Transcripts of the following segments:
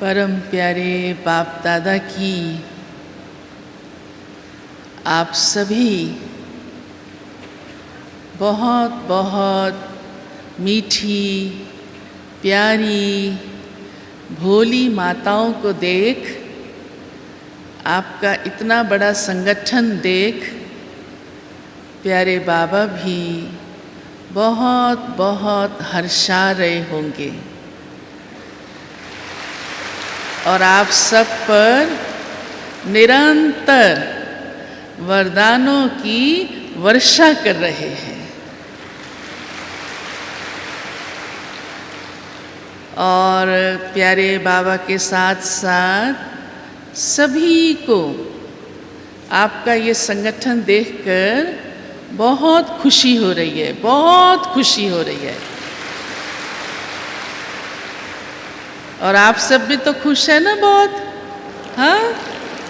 परम प्यारे बाप दादा की आप सभी बहुत बहुत मीठी प्यारी भोली माताओं को देख, आपका इतना बड़ा संगठन देख प्यारे बाबा भी बहुत बहुत हर्षा रहे होंगे और आप सब पर निरंतर वरदानों की वर्षा कर रहे हैं। और प्यारे बाबा के साथ साथ सभी को आपका ये संगठन देखकर बहुत खुशी हो रही है, बहुत खुशी हो रही है। और आप सब भी तो खुश है ना बहुत? हाँ,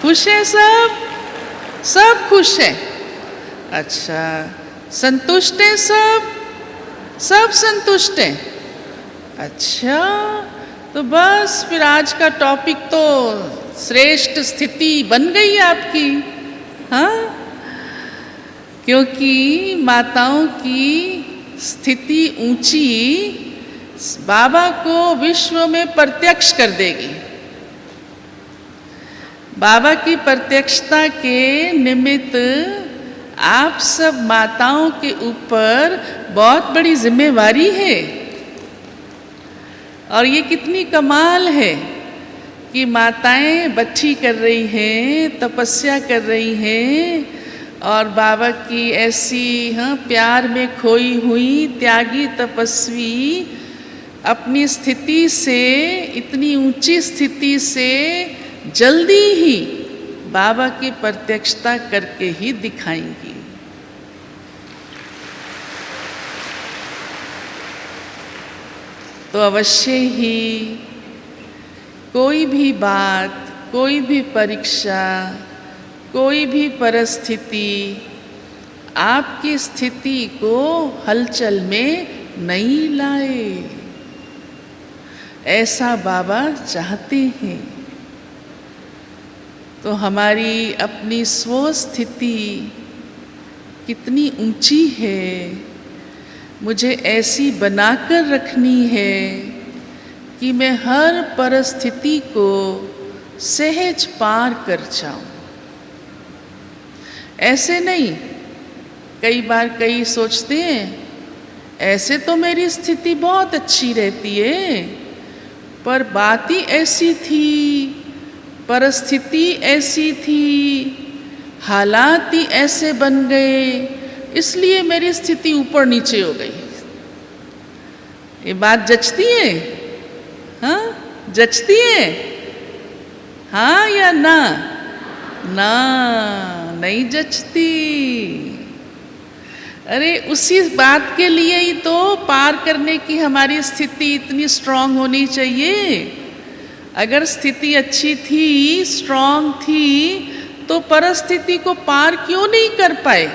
खुश है सब? सब खुश है? अच्छा, संतुष्ट है सब? सब संतुष्ट है? अच्छा, तो बस फिर आज का टॉपिक तो श्रेष्ठ स्थिति बन गई आपकी। हाँ, क्योंकि माताओं की स्थिति ऊंची बाबा को विश्व में प्रत्यक्ष कर देगी। बाबा की प्रत्यक्षता के निमित्त आप सब माताओं के ऊपर बहुत बड़ी जिम्मेवारी है। और ये कितनी कमाल है कि माताएं बच्ची कर रही हैं, तपस्या कर रही हैं और बाबा की ऐसी प्यार में खोई हुई त्यागी तपस्वी अपनी स्थिति से, इतनी ऊंची स्थिति से जल्दी ही बाबा की प्रत्यक्षता करके ही दिखाएंगी। तो अवश्य ही कोई भी बात, कोई भी परीक्षा, कोई भी परिस्थिति आपकी स्थिति को हलचल में नहीं लाए, ऐसा बाबा चाहते हैं। तो हमारी अपनी स्वस्थिति कितनी ऊंची है, मुझे ऐसी बनाकर रखनी है कि मैं हर परिस्थिति को सहज पार कर जाऊं। ऐसे नहीं, कई बार कई सोचते हैं ऐसे तो मेरी स्थिति बहुत अच्छी रहती है, पर बात ही ऐसी थी, परिस्थिति ऐसी थी, हालात ही ऐसे बन गए, इसलिए मेरी स्थिति ऊपर नीचे हो गई। ये बात जचती है? हाँ, जचती है? हाँ या ना? ना, नहीं जचती। अरे उसी बात के लिए ही तो पार करने की हमारी स्थिति इतनी स्ट्रांग होनी चाहिए। अगर स्थिति अच्छी थी, स्ट्रांग थी, तो परिस्थिति को पार क्यों नहीं कर पाए?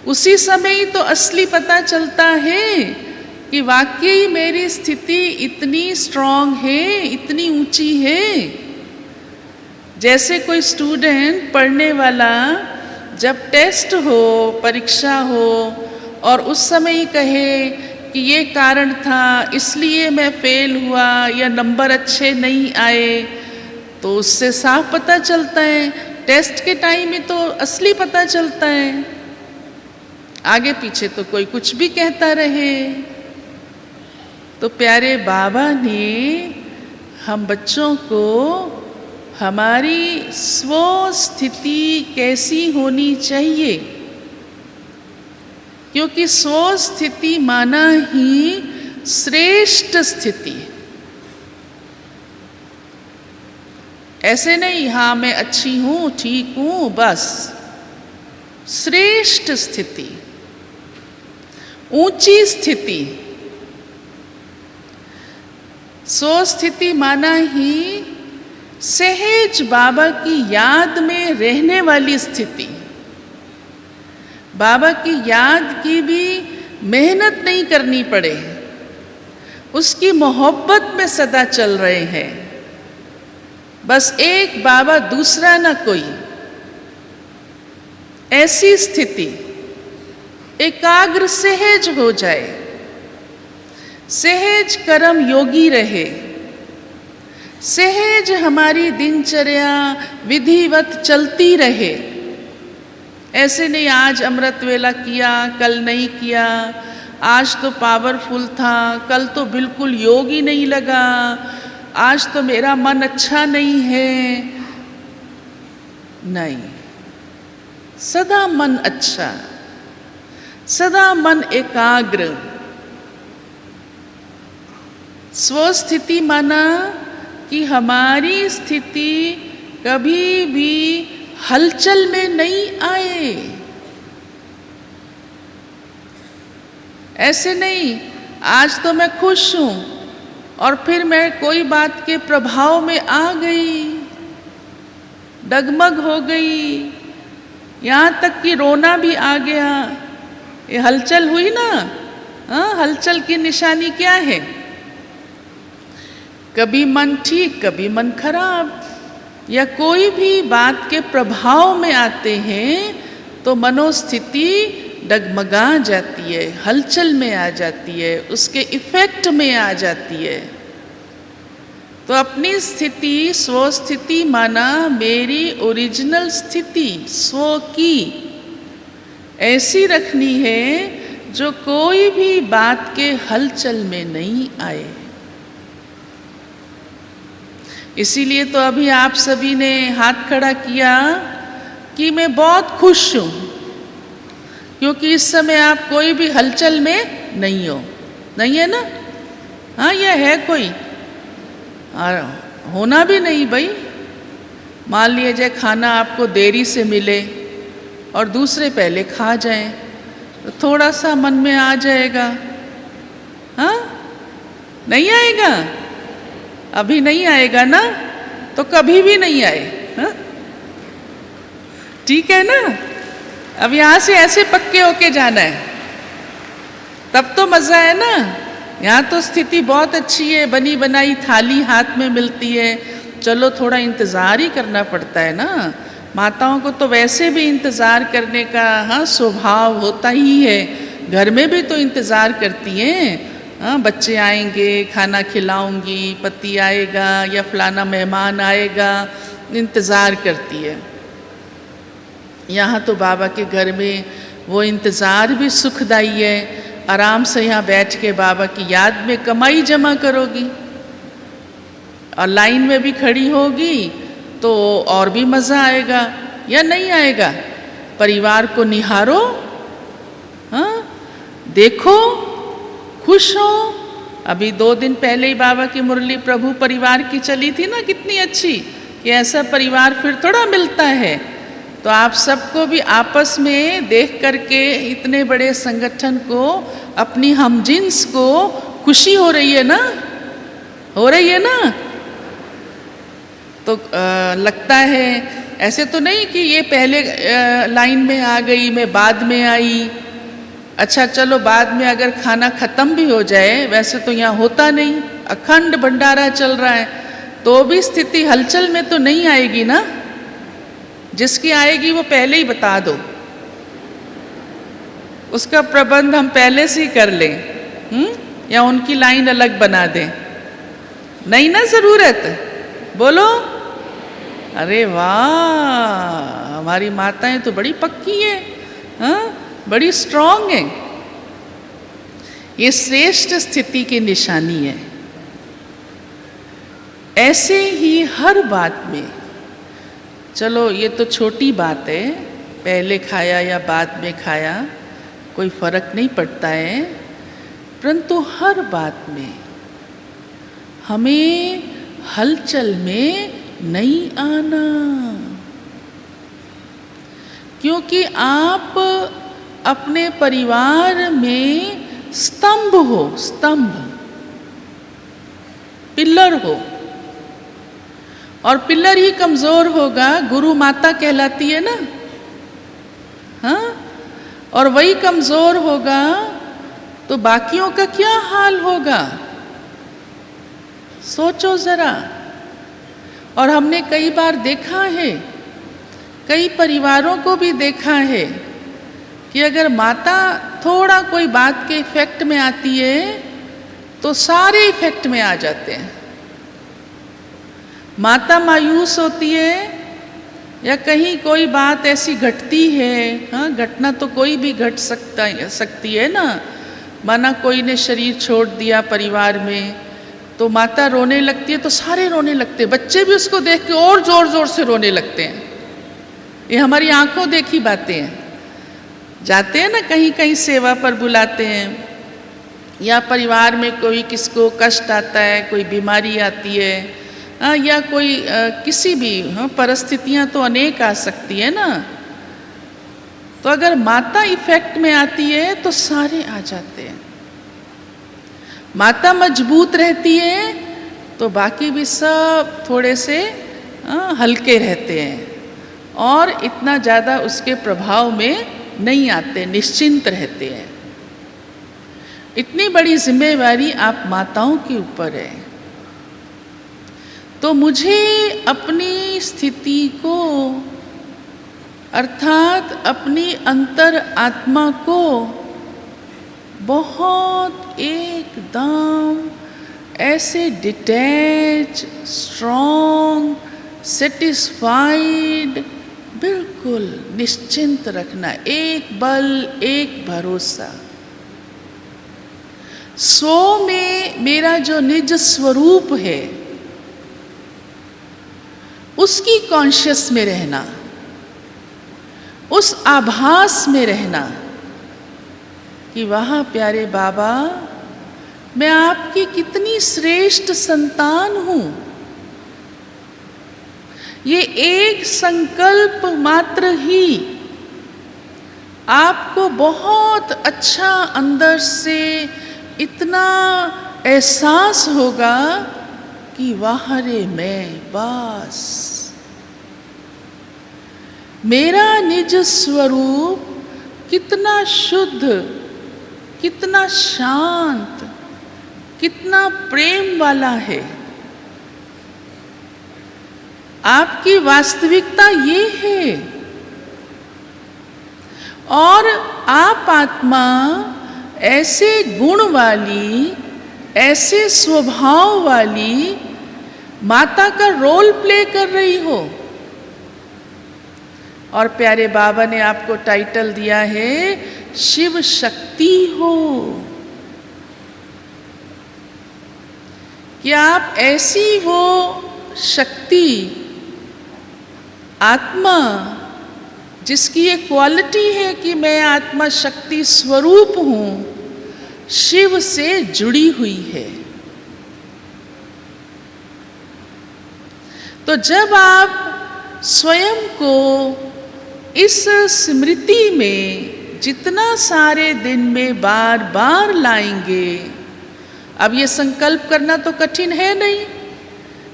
उसी समय ही तो असली पता चलता है कि वाकई मेरी स्थिति इतनी स्ट्रांग है, इतनी ऊंची है। जैसे कोई स्टूडेंट, पढ़ने वाला, जब टेस्ट हो, परीक्षा हो और उस समय ही कहे कि ये कारण था इसलिए मैं फेल हुआ या नंबर अच्छे नहीं आए, तो उससे साफ पता चलता है। टेस्ट के टाइम में तो असली पता चलता है, आगे पीछे तो कोई कुछ भी कहता रहे। तो प्यारे बाबा ने हम बच्चों को हमारी स्वस्थिति कैसी होनी चाहिए, क्योंकि स्वस्थिति माना ही श्रेष्ठ स्थिति। ऐसे नहीं हाँ मैं अच्छी हूँ, ठीक हूँ, बस। श्रेष्ठ स्थिति, ऊंची स्थिति। स्वस्थिति माना ही सहज बाबा की याद में रहने वाली स्थिति। बाबा की याद की भी मेहनत नहीं करनी पड़े, उसकी मोहब्बत में सदा चल रहे हैं। बस एक बाबा, दूसरा ना कोई। ऐसी स्थिति एकाग्र सहज हो जाए, सहज कर्म योगी रहे, सहज हमारी दिनचर्या विधिवत चलती रहे। ऐसे नहीं आज अमृत वेला किया, कल नहीं किया, आज तो पावरफुल था, कल तो बिल्कुल योग ही नहीं लगा, आज तो मेरा मन अच्छा नहीं है। नहीं, सदा मन अच्छा, सदा मन एकाग्र। स्वस्थिति माना कि हमारी स्थिति कभी भी हलचल में नहीं आए। ऐसे नहीं आज तो मैं खुश हूं और फिर मैं कोई बात के प्रभाव में आ गई, डगमग हो गई, यहाँ तक कि रोना भी आ गया। ये हलचल हुई ना। हाँ, हलचल की निशानी क्या है? कभी मन ठीक, कभी मन खराब, या कोई भी बात के प्रभाव में आते हैं तो मनोस्थिति डगमगा जाती है, हलचल में आ जाती है, उसके इफेक्ट में आ जाती है। तो अपनी स्थिति, स्वस्थिति माना मेरी ओरिजिनल स्थिति स्व की ऐसी रखनी है जो कोई भी बात के हलचल में नहीं आए। इसीलिए तो अभी आप सभी ने हाथ खड़ा किया कि मैं बहुत खुश हूँ, क्योंकि इस समय आप कोई भी हलचल में नहीं हो। नहीं है ना? हाँ, यह है कोई होना भी नहीं भाई। मान लीजिए खाना आपको देरी से मिले और दूसरे पहले खा जाएं, तो थोड़ा सा मन में आ जाएगा। हाँ, नहीं आएगा? अभी नहीं आएगा ना, तो कभी भी नहीं आए। हाँ? ठीक है ना? अब यहाँ से ऐसे पक्के होके जाना है, तब तो मजा है ना। यहाँ तो स्थिति बहुत अच्छी है, बनी बनाई थाली हाथ में मिलती है, चलो थोड़ा इंतज़ार ही करना पड़ता है ना। माताओं को तो वैसे भी इंतज़ार करने का हाँ स्वभाव होता ही है, घर में भी तो इंतज़ार करती हैं। हाँ, बच्चे आएंगे, खाना खिलाऊंगी, पति आएगा या फलाना मेहमान आएगा, इंतज़ार करती है। यहाँ तो बाबा के घर में वो इंतज़ार भी सुखदायी है। आराम से यहाँ बैठ के बाबा की याद में कमाई जमा करोगी और लाइन में भी खड़ी होगी तो और भी मज़ा आएगा। या नहीं आएगा? परिवार को निहारो, हाँ, देखो, खुश हो। अभी 2 दिन पहले ही बाबा की मुरली प्रभु परिवार की चली थी ना, कितनी अच्छी, कि ऐसा परिवार फिर थोड़ा मिलता है। तो आप सबको भी आपस में देख करके इतने बड़े संगठन को, अपनी हमजिन्स को खुशी हो रही है ना, हो रही है ना। तो लगता है ऐसे तो नहीं कि ये पहले लाइन में आ गई, मैं बाद में आई। अच्छा चलो बाद में अगर खाना ख़त्म भी हो जाए, वैसे तो यहाँ होता नहीं, अखंड भंडारा चल रहा है, तो भी स्थिति हलचल में तो नहीं आएगी ना। जिसकी आएगी वो पहले ही बता दो, उसका प्रबंध हम पहले से ही कर लें, या उनकी लाइन अलग बना दें। नहीं ना ज़रूरत? बोलो। अरे वाह, हमारी माताएं तो बड़ी पक्की है, हाँ, बड़ी स्ट्रांग है। ये श्रेष्ठ स्थिति की निशानी है। ऐसे ही हर बात में, चलो ये तो छोटी बात है, पहले खाया या बाद में खाया कोई फर्क नहीं पड़ता है, परंतु हर बात में हमें हलचल में नहीं आना। क्योंकि आप अपने परिवार में स्तंभ हो, स्तंभ, पिलर हो, और पिलर ही कमज़ोर होगा, गुरु माता कहलाती है ना, हाँ, और वही कमज़ोर होगा तो बाकियों का क्या हाल होगा? सोचो ज़रा। और हमने कई बार देखा है, कई परिवारों को भी देखा है कि अगर माता थोड़ा कोई बात के इफेक्ट में आती है तो सारे इफेक्ट में आ जाते हैं। माता मायूस होती है या कहीं कोई बात ऐसी घटती है, हाँ, घटना तो कोई भी घट सकती है ना। माना कोई ने शरीर छोड़ दिया परिवार में, तो माता रोने लगती है तो सारे रोने लगते हैं, बच्चे भी उसको देख के और जोर जोर से रोने लगते हैं। ये हमारी आंखों देखी बातें हैं। जाते हैं ना कहीं कहीं सेवा पर बुलाते हैं, या परिवार में कोई किसको कष्ट आता है, कोई बीमारी आती है, या कोई किसी भी परिस्थितियां तो अनेक आ सकती है ना। तो अगर माता इफेक्ट में आती है तो सारे आ जाते हैं। माता मजबूत रहती है तो बाकी भी सब थोड़े से हल्के रहते हैं और इतना ज़्यादा उसके प्रभाव में नहीं आते, निश्चिंत रहते हैं। इतनी बड़ी जिम्मेवारी आप माताओं के ऊपर है। तो मुझे अपनी स्थिति को, अर्थात अपनी अंतर आत्मा को बहुत एकदम ऐसे डिटैच, स्ट्रॉन्ग, सेटिस्फाइड, बिल्कुल निश्चिंत रखना। एक बल, एक भरोसा। स्व में मेरा जो निज स्वरूप है उसकी कॉन्शियस में रहना, उस आभास में रहना कि वाह प्यारे बाबा, मैं आपकी कितनी श्रेष्ठ संतान हूँ। ये एक संकल्प मात्र ही आपको बहुत अच्छा अंदर से इतना एहसास होगा कि वाह रे मैं, बस मेरा निज स्वरूप कितना शुद्ध, कितना शांत, कितना प्रेम वाला है। आपकी वास्तविकता ये है। और आप आत्मा ऐसे गुण वाली, ऐसे स्वभाव वाली माता का रोल प्ले कर रही हो। और प्यारे बाबा ने आपको टाइटल दिया है शिव शक्ति हो, कि आप ऐसी हो शक्ति, आत्मा, जिसकी ये क्वालिटी है कि मैं आत्मा शक्ति स्वरूप हूँ, शिव से जुड़ी हुई है। तो जब आप स्वयं को इस स्मृति में जितना सारे दिन में बार बार लाएंगे, अब ये संकल्प करना तो कठिन है नहीं,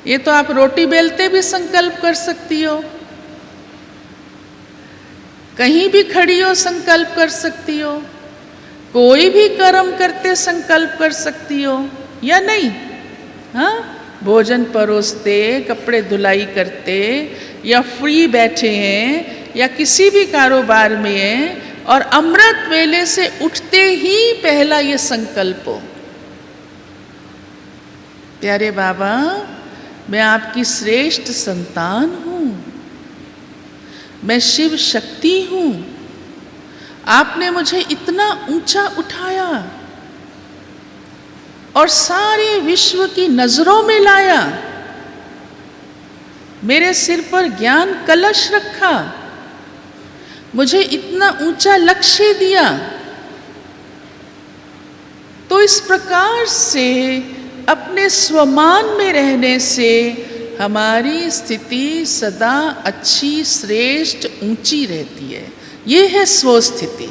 ये तो आप रोटी बेलते भी संकल्प कर सकती हो, कहीं भी खड़ी हो संकल्प कर सकती हो, कोई भी कर्म करते संकल्प कर सकती हो या नहीं। हाँ, भोजन परोसते, कपड़े धुलाई करते, या फ्री बैठे हैं, या किसी भी कारोबार में हैं और अमृत वेले से उठते ही पहला ये संकल्प हो, प्यारे बाबा मैं आपकी श्रेष्ठ संतान हूँ, मैं शिव शक्ति हूँ, आपने मुझे इतना ऊंचा उठाया और सारे विश्व की नजरों में लाया, मेरे सिर पर ज्ञान कलश रखा, मुझे इतना ऊंचा लक्ष्य दिया। तो इस प्रकार से अपने स्वमान में रहने से हमारी स्थिति सदा अच्छी, श्रेष्ठ, ऊंची रहती है। ये है स्वस्थिति।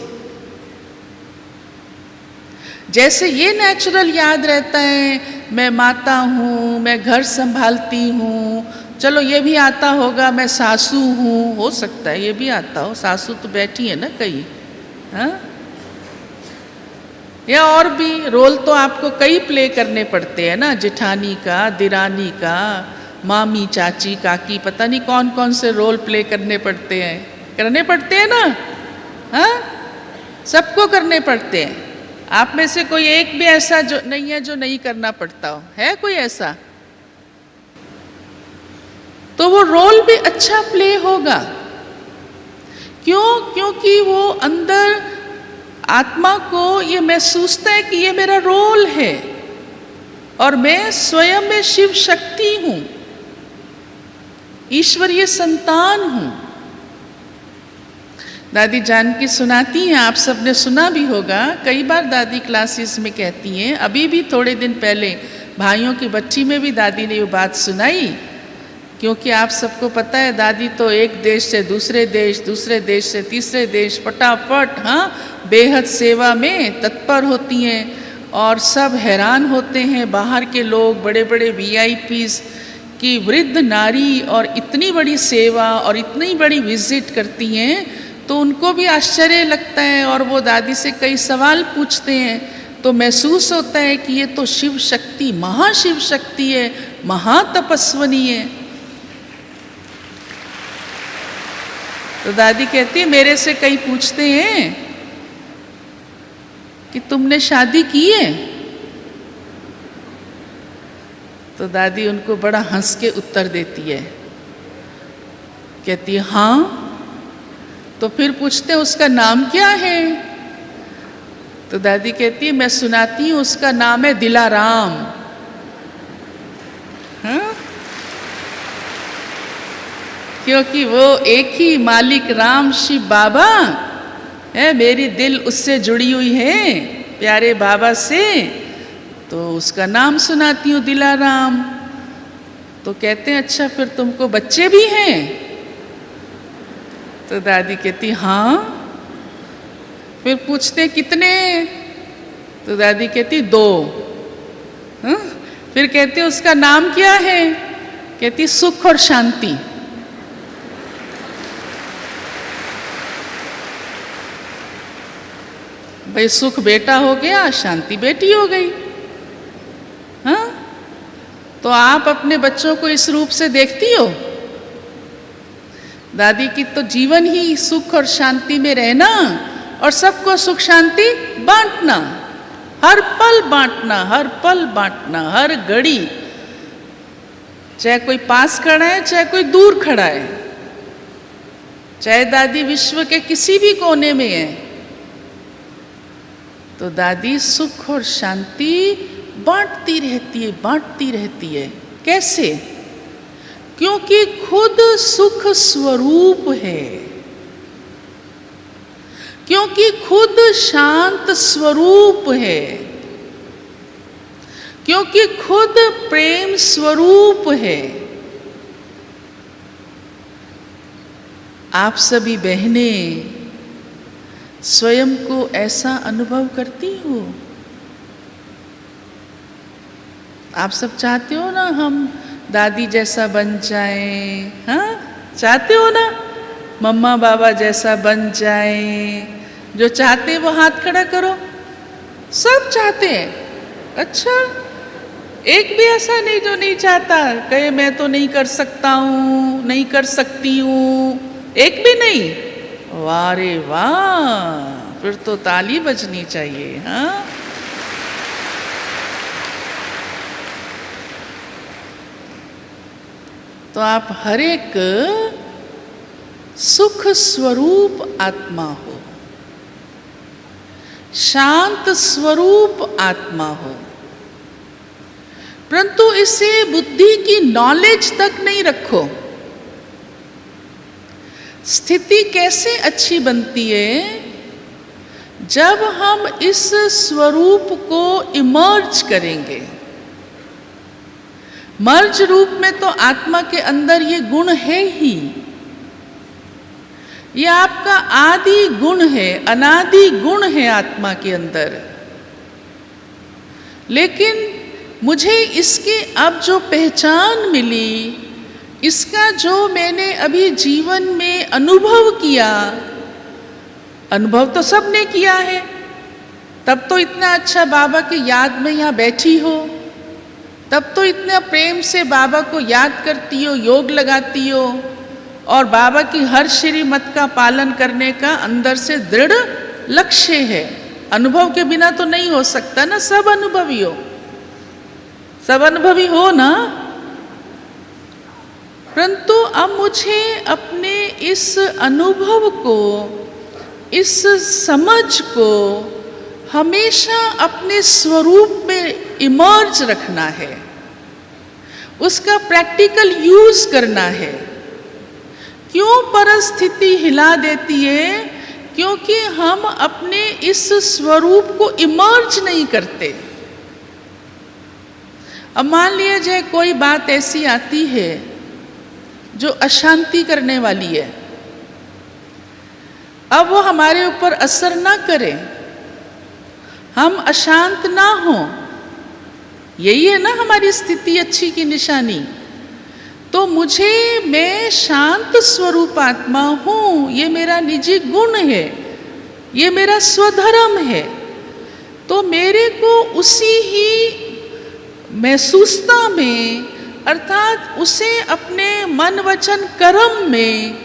जैसे ये नेचुरल याद रहता है, मैं माता हूँ, मैं घर संभालती हूँ, चलो ये भी आता होगा, मैं सासू हूँ, हो सकता है ये भी आता हो, सासू तो बैठी है ना कहीं, हाँ। या और भी रोल तो आपको कई प्ले करने पड़ते हैं ना, जेठानी का, दिरानी का, मामी, चाची, काकी, पता नहीं कौन कौन से रोल प्ले करने पड़ते हैं ना। हाँ, सबको करने पड़ते हैं। आप में से कोई एक भी ऐसा जो नहीं है जो नहीं करना पड़ता हो? है कोई ऐसा? तो वो रोल भी अच्छा प्ले होगा। क्यों? क्योंकि वो अंदर आत्मा को ये महसूसता है कि ये मेरा रोल है और मैं स्वयं में शिव शक्ति हूं, ईश्वरीय संतान हूं। दादी जानकी सुनाती हैं, आप सबने सुना भी होगा, कई बार दादी क्लासेस में कहती हैं। अभी भी थोड़े दिन पहले भाइयों की बच्ची में भी दादी ने ये बात सुनाई, क्योंकि आप सबको पता है दादी तो एक देश से दूसरे देश, दूसरे देश से तीसरे देश फटाफट बेहद सेवा में तत्पर होती हैं और सब हैरान होते हैं। बाहर के लोग, बड़े बड़े VIPs की वृद्ध नारी और इतनी बड़ी सेवा और इतनी बड़ी विजिट करती हैं, तो उनको भी आश्चर्य लगता है और वो दादी से कई सवाल पूछते हैं। तो महसूस होता है कि ये तो शिव शक्ति, महाशिव शक्ति है, महातपस्विनी है। तो दादी कहती है, मेरे से कई पूछते हैं कि तुमने शादी की है? तो दादी उनको बड़ा हंस के उत्तर देती है, कहती है हाँ। तो फिर पूछते हैं उसका नाम क्या है? तो दादी कहती है, मैं सुनाती हूँ, उसका नाम है दिलाराम। हाँ? क्योंकि वो एक ही मालिक राम शिव बाबा है, मेरी दिल उससे जुड़ी हुई है, प्यारे बाबा से, तो उसका नाम सुनाती हूँ दिलाराम। तो कहते हैं अच्छा फिर तुमको बच्चे भी हैं? तो दादी कहती हाँ। फिर पूछते कितने? तो दादी कहती 2। हाँ? फिर कहते उसका नाम क्या है? कहती सुख और शांति। भाई सुख बेटा हो गया, शांति बेटी हो गई। हाँ? तो आप अपने बच्चों को इस रूप से देखती हो? दादी की तो जीवन ही सुख और शांति में रहना और सबको सुख शांति बांटना, हर पल बांटना, हर पल बांटना, हर घड़ी, चाहे कोई पास खड़ा है चाहे कोई दूर खड़ा है, चाहे दादी विश्व के किसी भी कोने में है, तो दादी सुख और शांति बांटती रहती है। कैसे? क्योंकि खुद सुख स्वरूप है, क्योंकि खुद शांत स्वरूप है, क्योंकि खुद प्रेम स्वरूप है। आप सभी बहनें स्वयं को ऐसा अनुभव करती हो? आप सब चाहते हो ना हम दादी जैसा बन जाएं? हाँ, चाहते हो ना? मम्मा बाबा जैसा बन जाएं? जो चाहते हैं वो हाथ खड़ा करो। सब चाहते हैं। अच्छा, एक भी ऐसा नहीं जो नहीं चाहता, कहे मैं तो नहीं कर सकता हूँ, नहीं कर सकती हूँ, एक भी नहीं? वाह रे वाह, फिर तो ताली बजनी चाहिए। हाँ, तो आप हर एक सुख स्वरूप आत्मा हो, शांत स्वरूप आत्मा हो, परंतु इसे बुद्धि की नॉलेज तक नहीं रखो। स्थिति कैसे अच्छी बनती है? जब हम इस स्वरूप को इमर्ज करेंगे। मर्ज रूप में तो आत्मा के अंदर ये गुण है ही, ये आपका आदि गुण है, अनादि गुण है आत्मा के अंदर। लेकिन मुझे इसकी अब जो पहचान मिली, इसका जो मैंने अभी जीवन में अनुभव किया, अनुभव तो सबने किया है, तब तो इतना अच्छा बाबा की याद में यहाँ बैठी हो, तब तो इतना प्रेम से बाबा को याद करती हो, योग लगाती हो, और बाबा की हर श्रीमत का पालन करने का अंदर से दृढ़ लक्ष्य है। अनुभव के बिना तो नहीं हो सकता ना, सब अनुभवी हो, सब अनुभवी हो ना। परंतु अब मुझे अपने इस अनुभव को, इस समझ को हमेशा अपने स्वरूप में इमर्ज रखना है, उसका प्रैक्टिकल यूज करना है। क्यों परिस्थिति हिला देती है? क्योंकि हम अपने इस स्वरूप को इमर्ज नहीं करते। अब मान लिया जाए कोई बात ऐसी आती है जो अशांति करने वाली है, अब वो हमारे ऊपर असर ना करे, हम अशांत ना हो, यही है ना हमारी स्थिति अच्छी की निशानी। तो मैं शांत स्वरूप आत्मा हूँ, ये मेरा निजी गुण है, ये मेरा स्वधर्म है। तो मेरे को उसी ही महसूसता में, अर्थात उसे अपने मन वचन कर्म में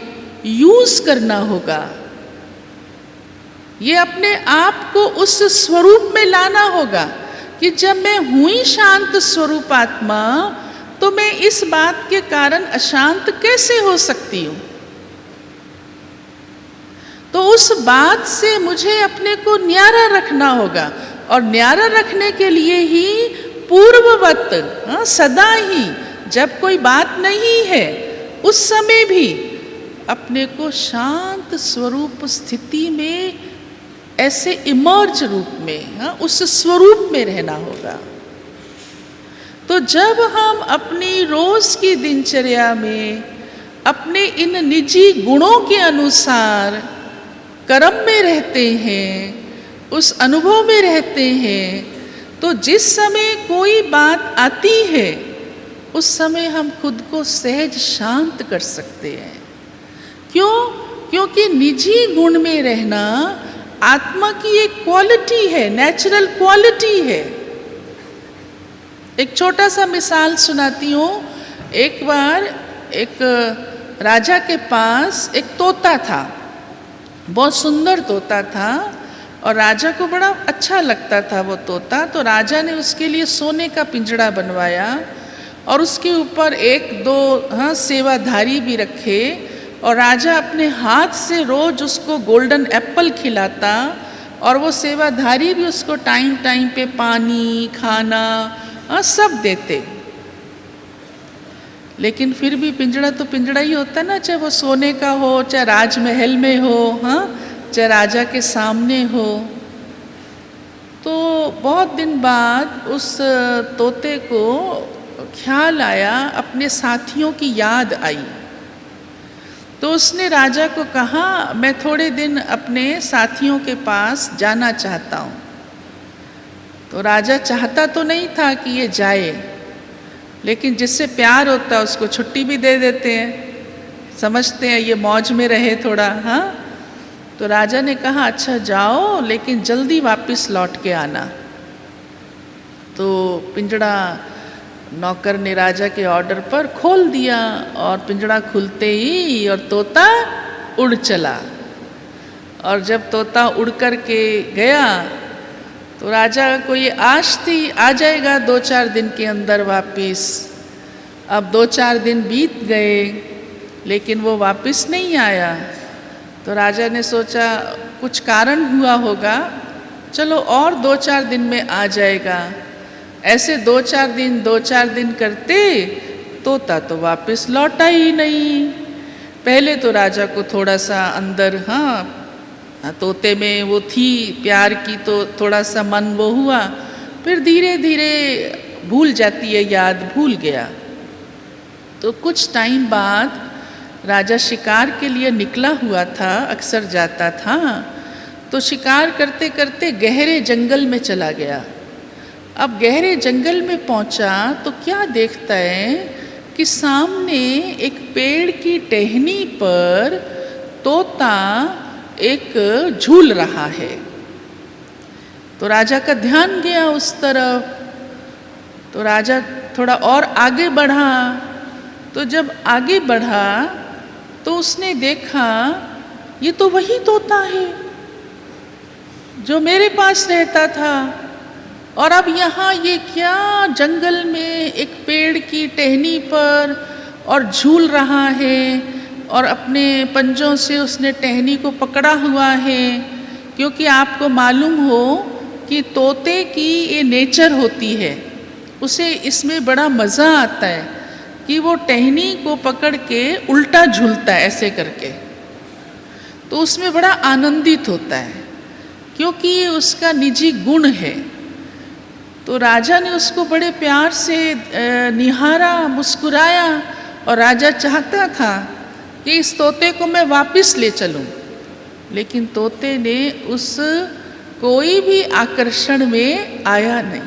यूज करना होगा। ये अपने आप को उस स्वरूप में लाना होगा कि जब मैं हुई शांत स्वरूप आत्मा, तो मैं इस बात के कारण अशांत कैसे हो सकती हूँ। तो उस बात से मुझे अपने को न्यारा रखना होगा, और न्यारा रखने के लिए ही पूर्ववत, सदा ही जब कोई बात नहीं है उस समय भी अपने को शांत स्वरूप स्थिति में ऐसे इमर्ज रूप में, उस स्वरूप में रहना होगा। तो जब हम अपनी रोज की दिनचर्या में अपने इन निजी गुणों के अनुसार कर्म में रहते हैं, उस अनुभव में रहते हैं, तो जिस समय कोई बात आती है उस समय हम खुद को सहज शांत कर सकते हैं। क्यों? क्योंकि निजी गुण में रहना आत्मा की एक क्वालिटी है, नेचुरल क्वालिटी है। एक छोटा सा मिसाल सुनाती हूँ। एक बार एक राजा के पास एक तोता था, बहुत सुंदर तोता था, और राजा को बड़ा अच्छा लगता था वो तोता। तो राजा ने उसके लिए सोने का पिंजड़ा बनवाया और उसके ऊपर एक दो सेवाधारी भी रखे, और राजा अपने हाथ से रोज उसको गोल्डन एप्पल खिलाता, और वो सेवाधारी भी उसको टाइम टाइम पे पानी, खाना सब देते। लेकिन फिर भी पिंजड़ा तो पिंजड़ा ही होता ना, चाहे वो सोने का हो, चाहे राजमहल में हो, चाहे राजा के सामने हो। तो बहुत दिन बाद उस तोते को ख्याल आया, अपने साथियों की याद आई। तो उसने राजा को कहा, मैं थोड़े दिन अपने साथियों के पास जाना चाहता हूँ। तो राजा चाहता तो नहीं था कि ये जाए, लेकिन जिससे प्यार होता है उसको छुट्टी भी दे देते हैं, समझते हैं ये मौज में रहे थोड़ा। तो राजा ने कहा, अच्छा जाओ, लेकिन जल्दी वापस लौट के आना। तो पिंजड़ा नौकर ने राजा के ऑर्डर पर खोल दिया, और पिंजड़ा खुलते ही और तोता उड़ चला। और जब तोता उड़ कर के गया तो राजा को ये आश थी आ जाएगा 2-4 दिन के अंदर वापस। अब 2-4 दिन बीत गए, लेकिन वो वापस नहीं आया। तो राजा ने सोचा कुछ कारण हुआ होगा, चलो और 2-4 दिन में आ जाएगा। ऐसे 2-4 दिन करते तोता तो वापस लौटा ही नहीं। पहले तो राजा को थोड़ा सा अंदर तोते में वो थी प्यार की, तो थोड़ा सा मन वो हुआ, फिर धीरे धीरे भूल जाती है याद, भूल गया। तो कुछ टाइम बाद राजा शिकार के लिए निकला हुआ था, अक्सर जाता था। तो शिकार करते करते गहरे जंगल में चला गया। अब गहरे जंगल में पहुंचा तो क्या देखता है कि सामने एक पेड़ की टहनी पर तोता एक झूल रहा है। तो राजा का ध्यान गया उस तरफ। तो राजा थोड़ा और आगे बढ़ा। तो जब आगे बढ़ा तो उसने देखा ये तो वही तोता है जो मेरे पास रहता था, और अब यहाँ ये क्या जंगल में एक पेड़ की टहनी पर और झूल रहा है, और अपने पंजों से उसने टहनी को पकड़ा हुआ है। क्योंकि आपको मालूम हो कि तोते की ये नेचर होती है, उसे इसमें बड़ा मज़ा आता है कि वो टहनी को पकड़ के उल्टा झूलता है ऐसे करके, तो उसमें बड़ा आनंदित होता है क्योंकि ये उसका निजी गुण है। तो राजा ने उसको बड़े प्यार से निहारा, मुस्कुराया, और राजा चाहता था कि इस तोते को मैं वापस ले चलूं, लेकिन तोते ने उस कोई भी आकर्षण में आया नहीं।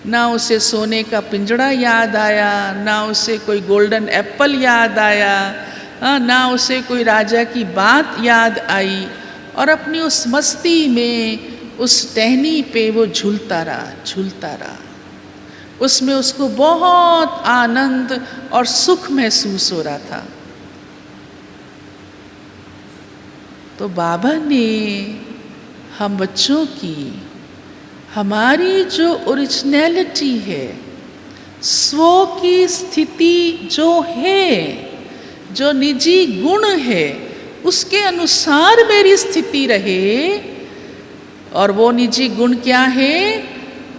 ना उसे सोने का पिंजड़ा याद आया, ना उसे कोई गोल्डन एप्पल याद आया, ना उसे कोई राजा की बात याद आई, और अपनी उस मस्ती में उस टहनी पे वो झूलता रहा। उसमें उसको बहुत आनंद और सुख महसूस हो रहा था। तो बाबा ने हम बच्चों की हमारी जो ओरिजिनलिटी है, स्व की स्थिति जो है, जो निजी गुण है, उसके अनुसार मेरी स्थिति रहे। और वो निजी गुण क्या है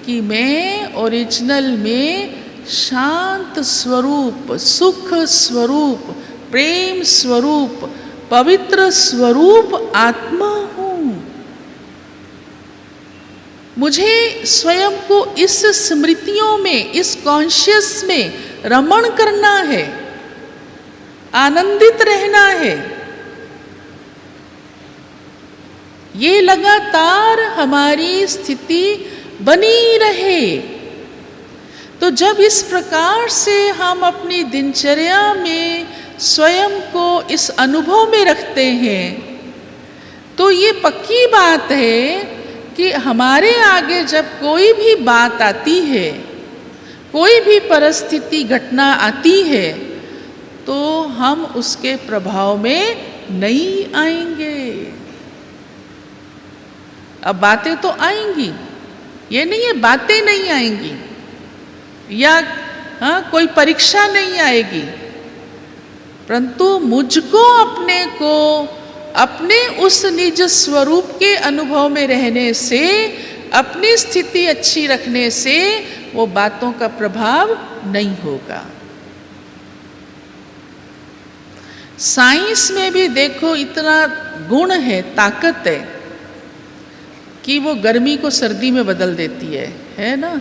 कि मैं ओरिजिनल में शांत स्वरूप, सुख स्वरूप, प्रेम स्वरूप, पवित्र स्वरूप आत्मा हूँ। मुझे स्वयं को इस स्मृतियों में, इस कॉन्शियस में रमण करना है, आनंदित रहना है। ये लगातार हमारी स्थिति बनी रहे। तो जब इस प्रकार से हम अपनी दिनचर्या में स्वयं को इस अनुभव में रखते हैं, तो ये पक्की बात है कि हमारे आगे जब कोई भी बात आती है, कोई भी परिस्थिति घटना आती है, तो हम उसके प्रभाव में नहीं आएंगे। अब बातें तो आएंगी, ये नहीं है बातें नहीं आएंगी, या कोई परीक्षा नहीं आएगी, परंतु मुझको अपने को अपने उस निज स्वरूप के अनुभव में रहने से, अपनी स्थिति अच्छी रखने से वो बातों का प्रभाव नहीं होगा। साइंस में भी देखो इतना गुण है, ताकत है कि वो गर्मी को सर्दी में बदल देती है ना।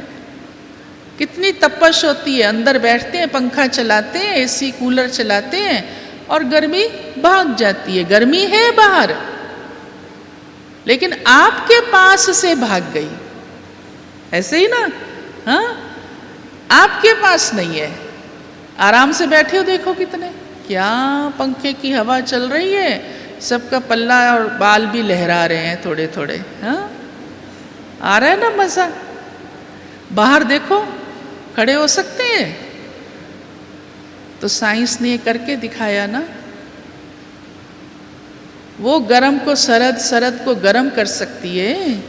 कितनी तपश होती है, अंदर बैठते हैं, पंखा चलाते हैं, एसी कूलर चलाते हैं, और गर्मी भाग जाती है। गर्मी है बाहर, लेकिन आपके पास से भाग गई, ऐसे ही ना। आपके पास नहीं है, आराम से बैठे हो, देखो कितने, क्या पंखे की हवा चल रही है, सबका पल्ला और बाल भी लहरा रहे हैं थोड़े थोड़े। आ रहा है ना मजा। बाहर देखो, खड़े हो सकते हैं। तो साइंस ने करके दिखाया ना, वो गर्म को सरद, सरद को गर्म कर सकती है।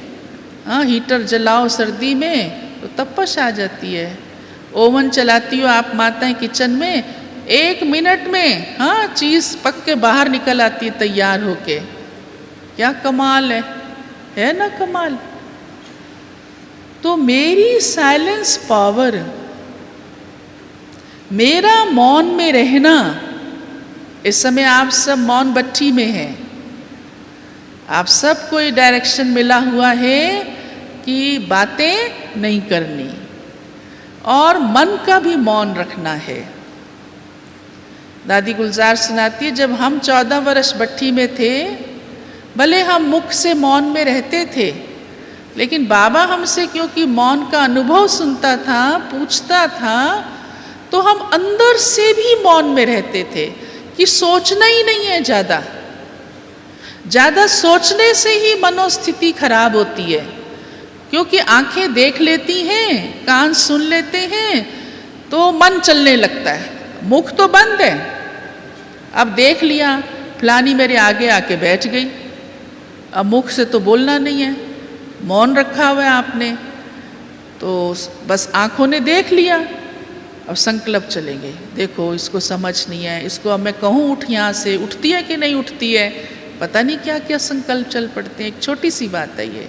हीटर जलाओ सर्दी में तो तपश आ जाती है। ओवन चलाती हो आप माताएं किचन में, 1 मिनट में चीज़ पक के बाहर निकल आती है तैयार होके। क्या कमाल है ना कमाल। तो मेरी साइलेंस पावर, मेरा मौन में रहना, इस समय आप सब मौन भट्टी में हैं, आप सबको ये डायरेक्शन मिला हुआ है कि बातें नहीं करनी और मन का भी मौन रखना है। दादी गुलजार सुनाती है, जब हम 14 वर्ष भट्टी में थे, भले हम मुख से मौन में रहते थे, लेकिन बाबा हमसे क्योंकि मौन का अनुभव सुनता था, पूछता था, तो हम अंदर से भी मौन में रहते थे कि सोचना ही नहीं है। ज़्यादा सोचने से ही मनोस्थिति खराब होती है। क्योंकि आंखें देख लेती हैं, कान सुन लेते हैं, तो मन चलने लगता है, मुख तो बंद है। अब देख लिया, फलानी मेरे आगे आके बैठ गई, अब मुख से तो बोलना नहीं है, मौन रखा हुआ है आपने, तो बस आंखों ने देख लिया। अब संकल्प चलेंगे, देखो इसको समझ नहीं है, इसको अब मैं कहूँ उठ यहाँ से, उठती है कि नहीं उठती है, पता नहीं क्या क्या संकल्प चल पड़ते हैं। एक छोटी सी बात है ये,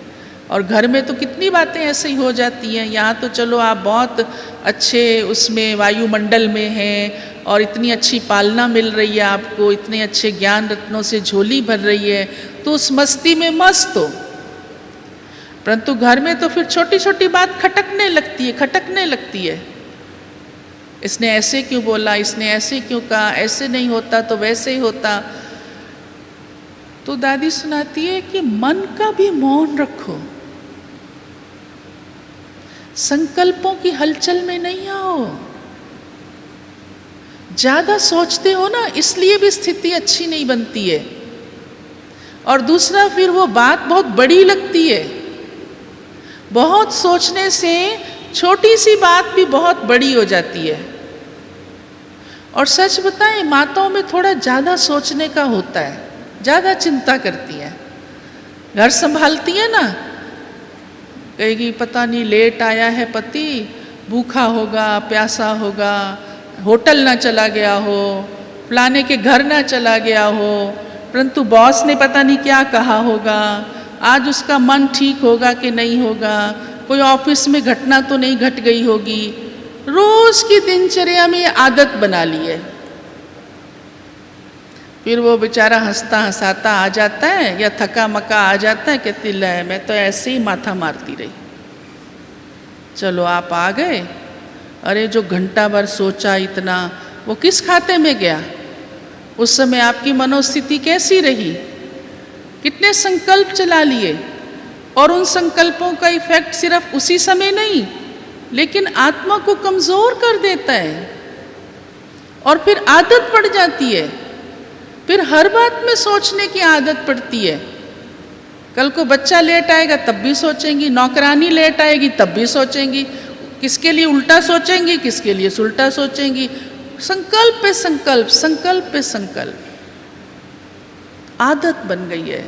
और घर में तो कितनी बातें ऐसे ही हो जाती हैं। यहाँ तो चलो आप बहुत अच्छे उसमें वायुमंडल में हैं और इतनी अच्छी पालना मिल रही है आपको, इतने अच्छे ज्ञान रत्नों से झोली भर रही है, तो उस मस्ती में मस्त हो। परंतु घर में तो फिर छोटी छोटी बात खटकने लगती है। इसने ऐसे क्यों बोला, इसने ऐसे क्यों कहा, ऐसे नहीं होता तो वैसे ही होता। तो दादी सुनाती है कि मन का भी मौन रखो, संकल्पों की हलचल में नहीं आओ। ज्यादा सोचते हो ना, इसलिए भी स्थिति अच्छी नहीं बनती है। और दूसरा, फिर वो बात बहुत बड़ी लगती है। बहुत सोचने से छोटी सी बात भी बहुत बड़ी हो जाती है। और सच बताएं, माताओं में थोड़ा ज़्यादा सोचने का होता है, ज़्यादा चिंता करती हैं। घर संभालती है ना, कहेगी पता नहीं लेट आया है पति, भूखा होगा, प्यासा होगा, होटल ना चला गया हो, फलाने के घर ना चला गया हो, परंतु बॉस ने पता नहीं क्या कहा होगा, आज उसका मन ठीक होगा कि नहीं होगा, कोई ऑफिस में घटना तो नहीं घट गई होगी। रोज की दिनचर्या में ये आदत बना ली है। फिर वो बेचारा हंसता हंसाता आ जाता है या थका मका आ जाता है, कहती ले मैं तो ऐसे ही माथा मारती रही। चलो आप आ गए, अरे जो घंटा भर सोचा इतना, वो किस खाते में गया? उस समय आपकी मनोस्थिति कैसी रही? कितने संकल्प चला लिए, और उन संकल्पों का इफेक्ट सिर्फ उसी समय नहीं, लेकिन आत्मा को कमजोर कर देता है। और फिर आदत पड़ जाती है, फिर हर बात में सोचने की आदत पड़ती है। कल को बच्चा लेट आएगा तब भी सोचेंगी, नौकरानी लेट आएगी तब भी सोचेंगी, किसके लिए उल्टा सोचेंगी, किसके लिए सुल्टा सोचेंगी। संकल्प पे संकल्प, संकल्प पे संकल्प, आदत बन गई है।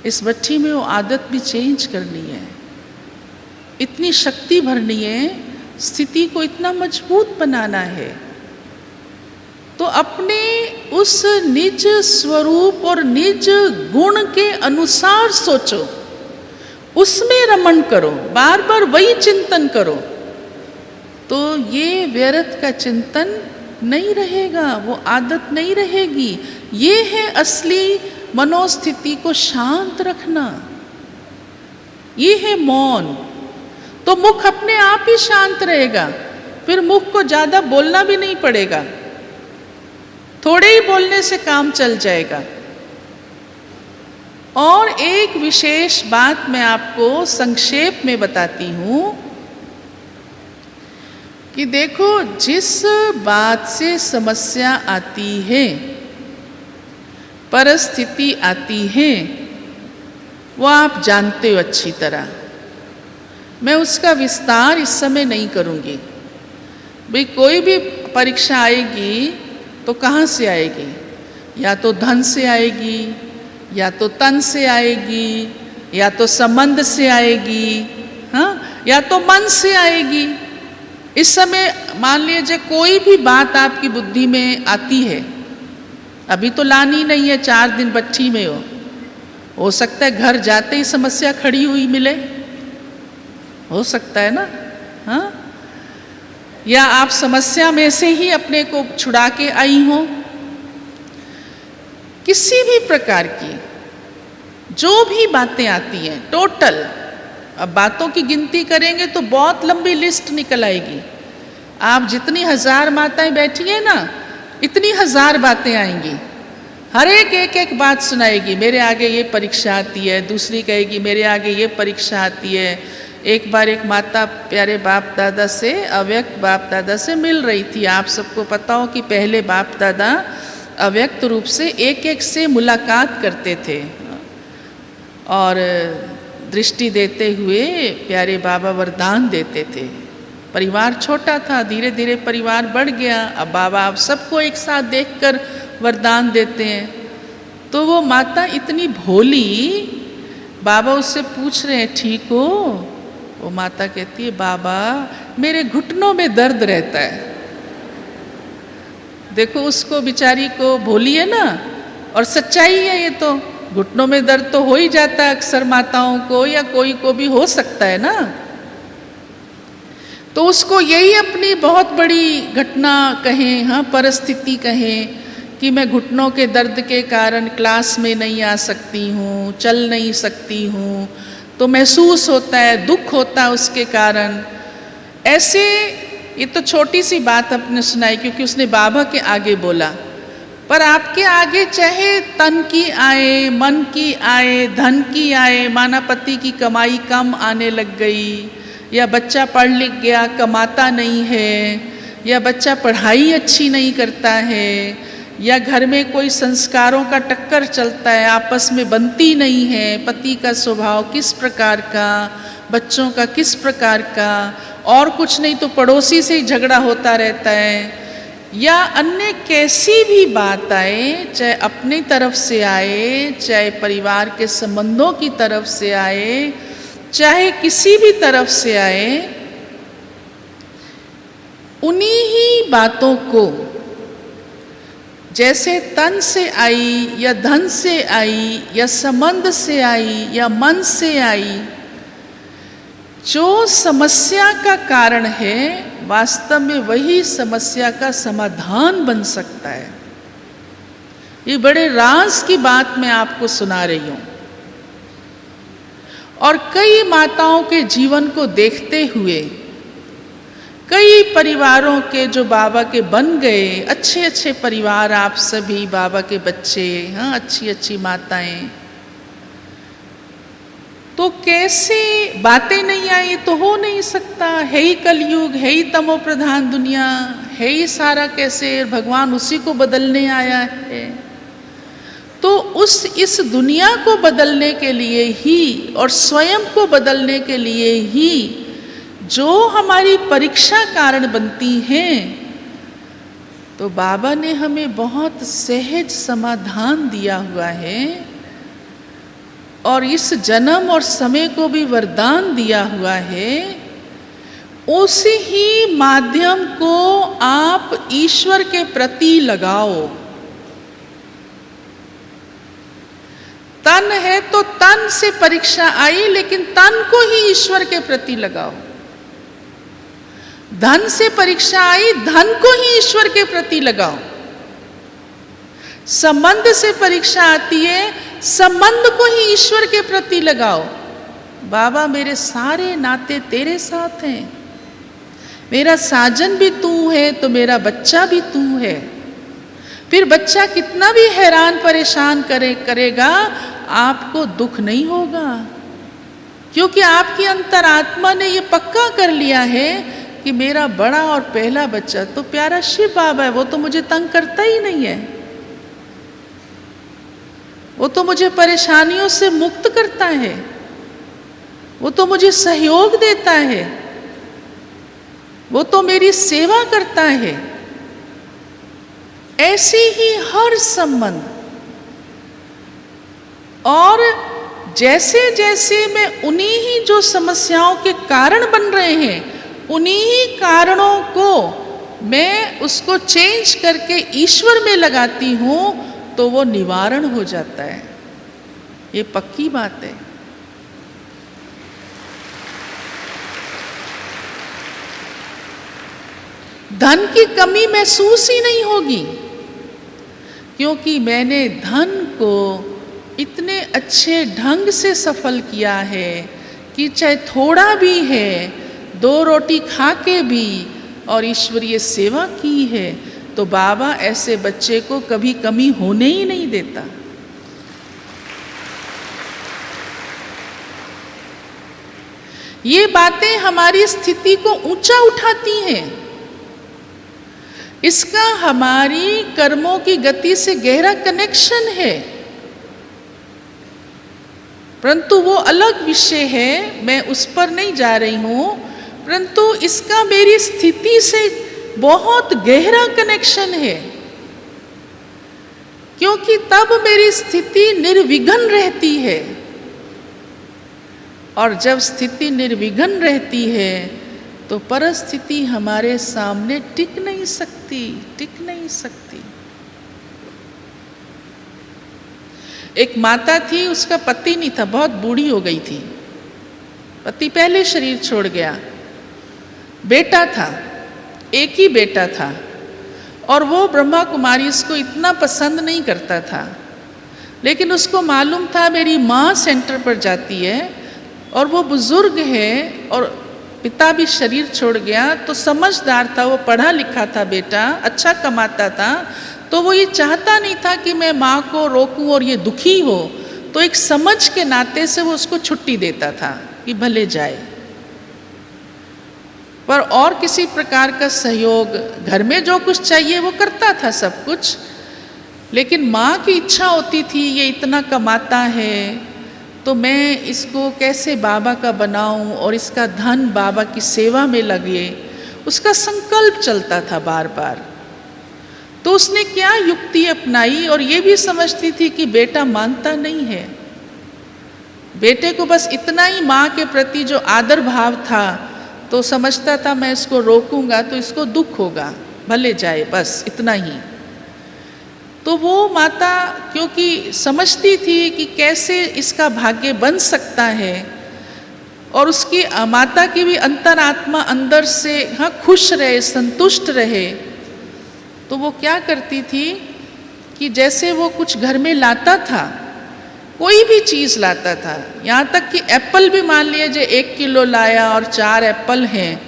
इस बच्ची में वो आदत भी चेंज करनी है, इतनी शक्ति भरनी है, स्थिति को इतना मजबूत बनाना है। तो अपने उस निज स्वरूप और निज गुण के अनुसार सोचो, उसमें रमण करो, बार बार वही चिंतन करो, तो ये व्यर्थ का चिंतन नहीं रहेगा, वो आदत नहीं रहेगी। ये है असली मनोस्थिति को शांत रखना, ये है मौन। तो मुख अपने आप ही शांत रहेगा, फिर मुख को ज़्यादा बोलना भी नहीं पड़ेगा, थोड़े ही बोलने से काम चल जाएगा। और एक विशेष बात मैं आपको संक्षेप में बताती हूँ कि देखो, जिस बात से समस्या आती है, परिस्थिति आती है, वो आप जानते हो अच्छी तरह। मैं उसका विस्तार इस समय नहीं करूँगी। भाई कोई भी परीक्षा आएगी तो कहाँ से आएगी? या तो धन से आएगी, या तो तन से आएगी, या तो संबंध से आएगी, हाँ, या तो मन से आएगी। इस समय मान लीजिए कोई भी बात आपकी बुद्धि में आती है, अभी तो लानी नहीं है, 4 दिन बच्ची में हो सकता है घर जाते ही समस्या खड़ी हुई मिले, हो सकता है ना, हाँ, या आप समस्या में से ही अपने को छुड़ा के आई हो। किसी भी प्रकार की जो भी बातें आती हैं टोटल, अब बातों की गिनती करेंगे तो बहुत लंबी लिस्ट निकल आएगी। आप जितनी 1000 माताएं बैठी हैं ना, इतनी 1000 बातें आएंगी, हर एक बात सुनाएगी। मेरे आगे ये परीक्षा आती है, दूसरी कहेगी मेरे आगे ये परीक्षा आती है। एक बार एक माता प्यारे बाप दादा से, अव्यक्त बाप दादा से मिल रही थी। आप सबको पता हो कि पहले बाप दादा अव्यक्त रूप से एक से मुलाकात करते थे और दृष्टि देते हुए प्यारे बाबा वरदान देते थे। परिवार छोटा था, धीरे धीरे परिवार बढ़ गया। अब बाबा आप सबको एक साथ देखकर वरदान देते हैं। तो वो माता इतनी भोली, बाबा उससे पूछ रहे हैं ठीक हो? वो माता कहती है बाबा मेरे घुटनों में दर्द रहता है। देखो उसको बेचारी को, भोली है ना, और सच्चाई है ये तो, घुटनों में दर्द तो हो ही जाता है अक्सर माताओं को, या कोई को भी हो सकता है ना। तो उसको यही अपनी बहुत बड़ी घटना कहें, हाँ परिस्थिति कहें कि मैं घुटनों के दर्द के कारण क्लास में नहीं आ सकती हूँ, चल नहीं सकती हूँ, तो महसूस होता है, दुख होता है उसके कारण। ऐसे ये तो छोटी सी बात अपने सुनाई क्योंकि उसने बाबा के आगे बोला, पर आपके आगे चाहे तन की आए, मन की आए, धन की आए, माना पति की कमाई कम आने लग गई, या बच्चा पढ़ लिख गया कमाता नहीं है, या बच्चा पढ़ाई अच्छी नहीं करता है, या घर में कोई संस्कारों का टक्कर चलता है, आपस में बनती नहीं है, पति का स्वभाव किस प्रकार का, बच्चों का किस प्रकार का, और कुछ नहीं तो पड़ोसी से ही झगड़ा होता रहता है, या अन्य कैसी भी बात आए, चाहे अपनी तरफ से आए, चाहे परिवार के संबंधों की तरफ से आए, चाहे किसी भी तरफ से आए, उन्हीं ही बातों को जैसे तन से आई या धन से आई या संबंध से आई या मन से आई, जो समस्या का कारण है वास्तव में वही समस्या का समाधान बन सकता है। ये बड़े राज की बात मैं आपको सुना रही हूं। और कई माताओं के जीवन को देखते हुए, कई परिवारों के जो बाबा के बन गए, अच्छे अच्छे परिवार, आप सभी बाबा के बच्चे, हाँ अच्छी अच्छी माताएं, तो कैसे बातें नहीं आई तो हो नहीं सकता, है ही कलयुग, है ही तमो प्रधान दुनिया, है ही सारा कैसे, भगवान उसी को बदलने आया है। तो इस दुनिया को बदलने के लिए ही और स्वयं को बदलने के लिए ही जो हमारी परीक्षा कारण बनती हैं, तो बाबा ने हमें बहुत सहज समाधान दिया हुआ है और इस जन्म और समय को भी वरदान दिया हुआ है। उसी ही माध्यम को आप ईश्वर के प्रति लगाओ। तन है तो तन से परीक्षा आई, लेकिन तन को ही ईश्वर के प्रति लगाओ। धन से परीक्षा आई, धन को ही ईश्वर के प्रति लगाओ। संबंध से परीक्षा आती है, संबंध को ही ईश्वर के प्रति लगाओ। बाबा मेरे सारे नाते तेरे साथ हैं, मेरा साजन भी तू है तो मेरा बच्चा भी तू है। फिर बच्चा कितना भी हैरान परेशान करेगा, आपको दुख नहीं होगा, क्योंकि आपकी अंतरात्मा ने ये पक्का कर लिया है कि मेरा बड़ा और पहला बच्चा तो प्यारा शिव बाबा है, वो तो मुझे तंग करता ही नहीं है, वो तो मुझे परेशानियों से मुक्त करता है, वो तो मुझे सहयोग देता है, वो तो मेरी सेवा करता है। ऐसे ही हर संबंध, और जैसे जैसे मैं उन्हीं ही जो समस्याओं के कारण बन रहे हैं, उन्हीं ही कारणों को मैं उसको चेंज करके ईश्वर में लगाती हूँ, तो वो निवारण हो जाता है। ये पक्की बात है। धन की कमी महसूस ही नहीं होगी, क्योंकि मैंने धन को इतने अच्छे ढंग से सफल किया है कि चाहे थोड़ा भी है, 2 रोटी खा के भी और ईश्वरीय सेवा की है, तो बाबा ऐसे बच्चे को कभी कमी होने ही नहीं देता। ये बातें हमारी स्थिति को ऊंचा उठाती हैं। इसका हमारी कर्मों की गति से गहरा कनेक्शन है। परंतु वो अलग विषय है, मैं उस पर नहीं जा रही हूँ। परंतु इसका मेरी स्थिति से बहुत गहरा कनेक्शन है, क्योंकि तब मेरी स्थिति निर्विघ्न रहती है, और जब स्थिति निर्विघ्न रहती है तो परिस्थिति हमारे सामने टिक नहीं सकती। एक माता थी, उसका पति नहीं था, बहुत बूढ़ी हो गई थी, पति पहले शरीर छोड़ गया, बेटा था, एक ही बेटा था, और वो ब्रह्मा कुमारी इसको इतना पसंद नहीं करता था। लेकिन उसको मालूम था मेरी माँ सेंटर पर जाती है और वो बुजुर्ग है और पिता भी शरीर छोड़ गया, तो समझदार था, वो पढ़ा लिखा था बेटा, अच्छा कमाता था, तो वो ये चाहता नहीं था कि मैं माँ को रोकूं और ये दुखी हो, तो एक समझ के नाते से वो उसको छुट्टी देता था कि भले जाए। पर और किसी प्रकार का सहयोग, घर में जो कुछ चाहिए वो करता था सब कुछ, लेकिन माँ की इच्छा होती थी ये इतना कमाता है तो मैं इसको कैसे बाबा का बनाऊं और इसका धन बाबा की सेवा में लगे, उसका संकल्प चलता था बार बार। तो उसने क्या युक्ति अपनाई, और ये भी समझती थी कि बेटा मानता नहीं है, बेटे को बस इतना ही माँ के प्रति जो आदर भाव था, तो समझता था मैं इसको रोकूंगा तो इसको दुख होगा, भले जाए, बस इतना ही। तो वो माता क्योंकि समझती थी कि कैसे इसका भाग्य बन सकता है, और उसकी माता की भी अंतरात्मा अंदर से खुश रहे, संतुष्ट रहे, तो वो क्या करती थी कि जैसे वो कुछ घर में लाता था, कोई भी चीज़ लाता था, यहाँ तक कि एप्पल भी मान लीजिए 1 किलो लाया और 4 एप्पल हैं,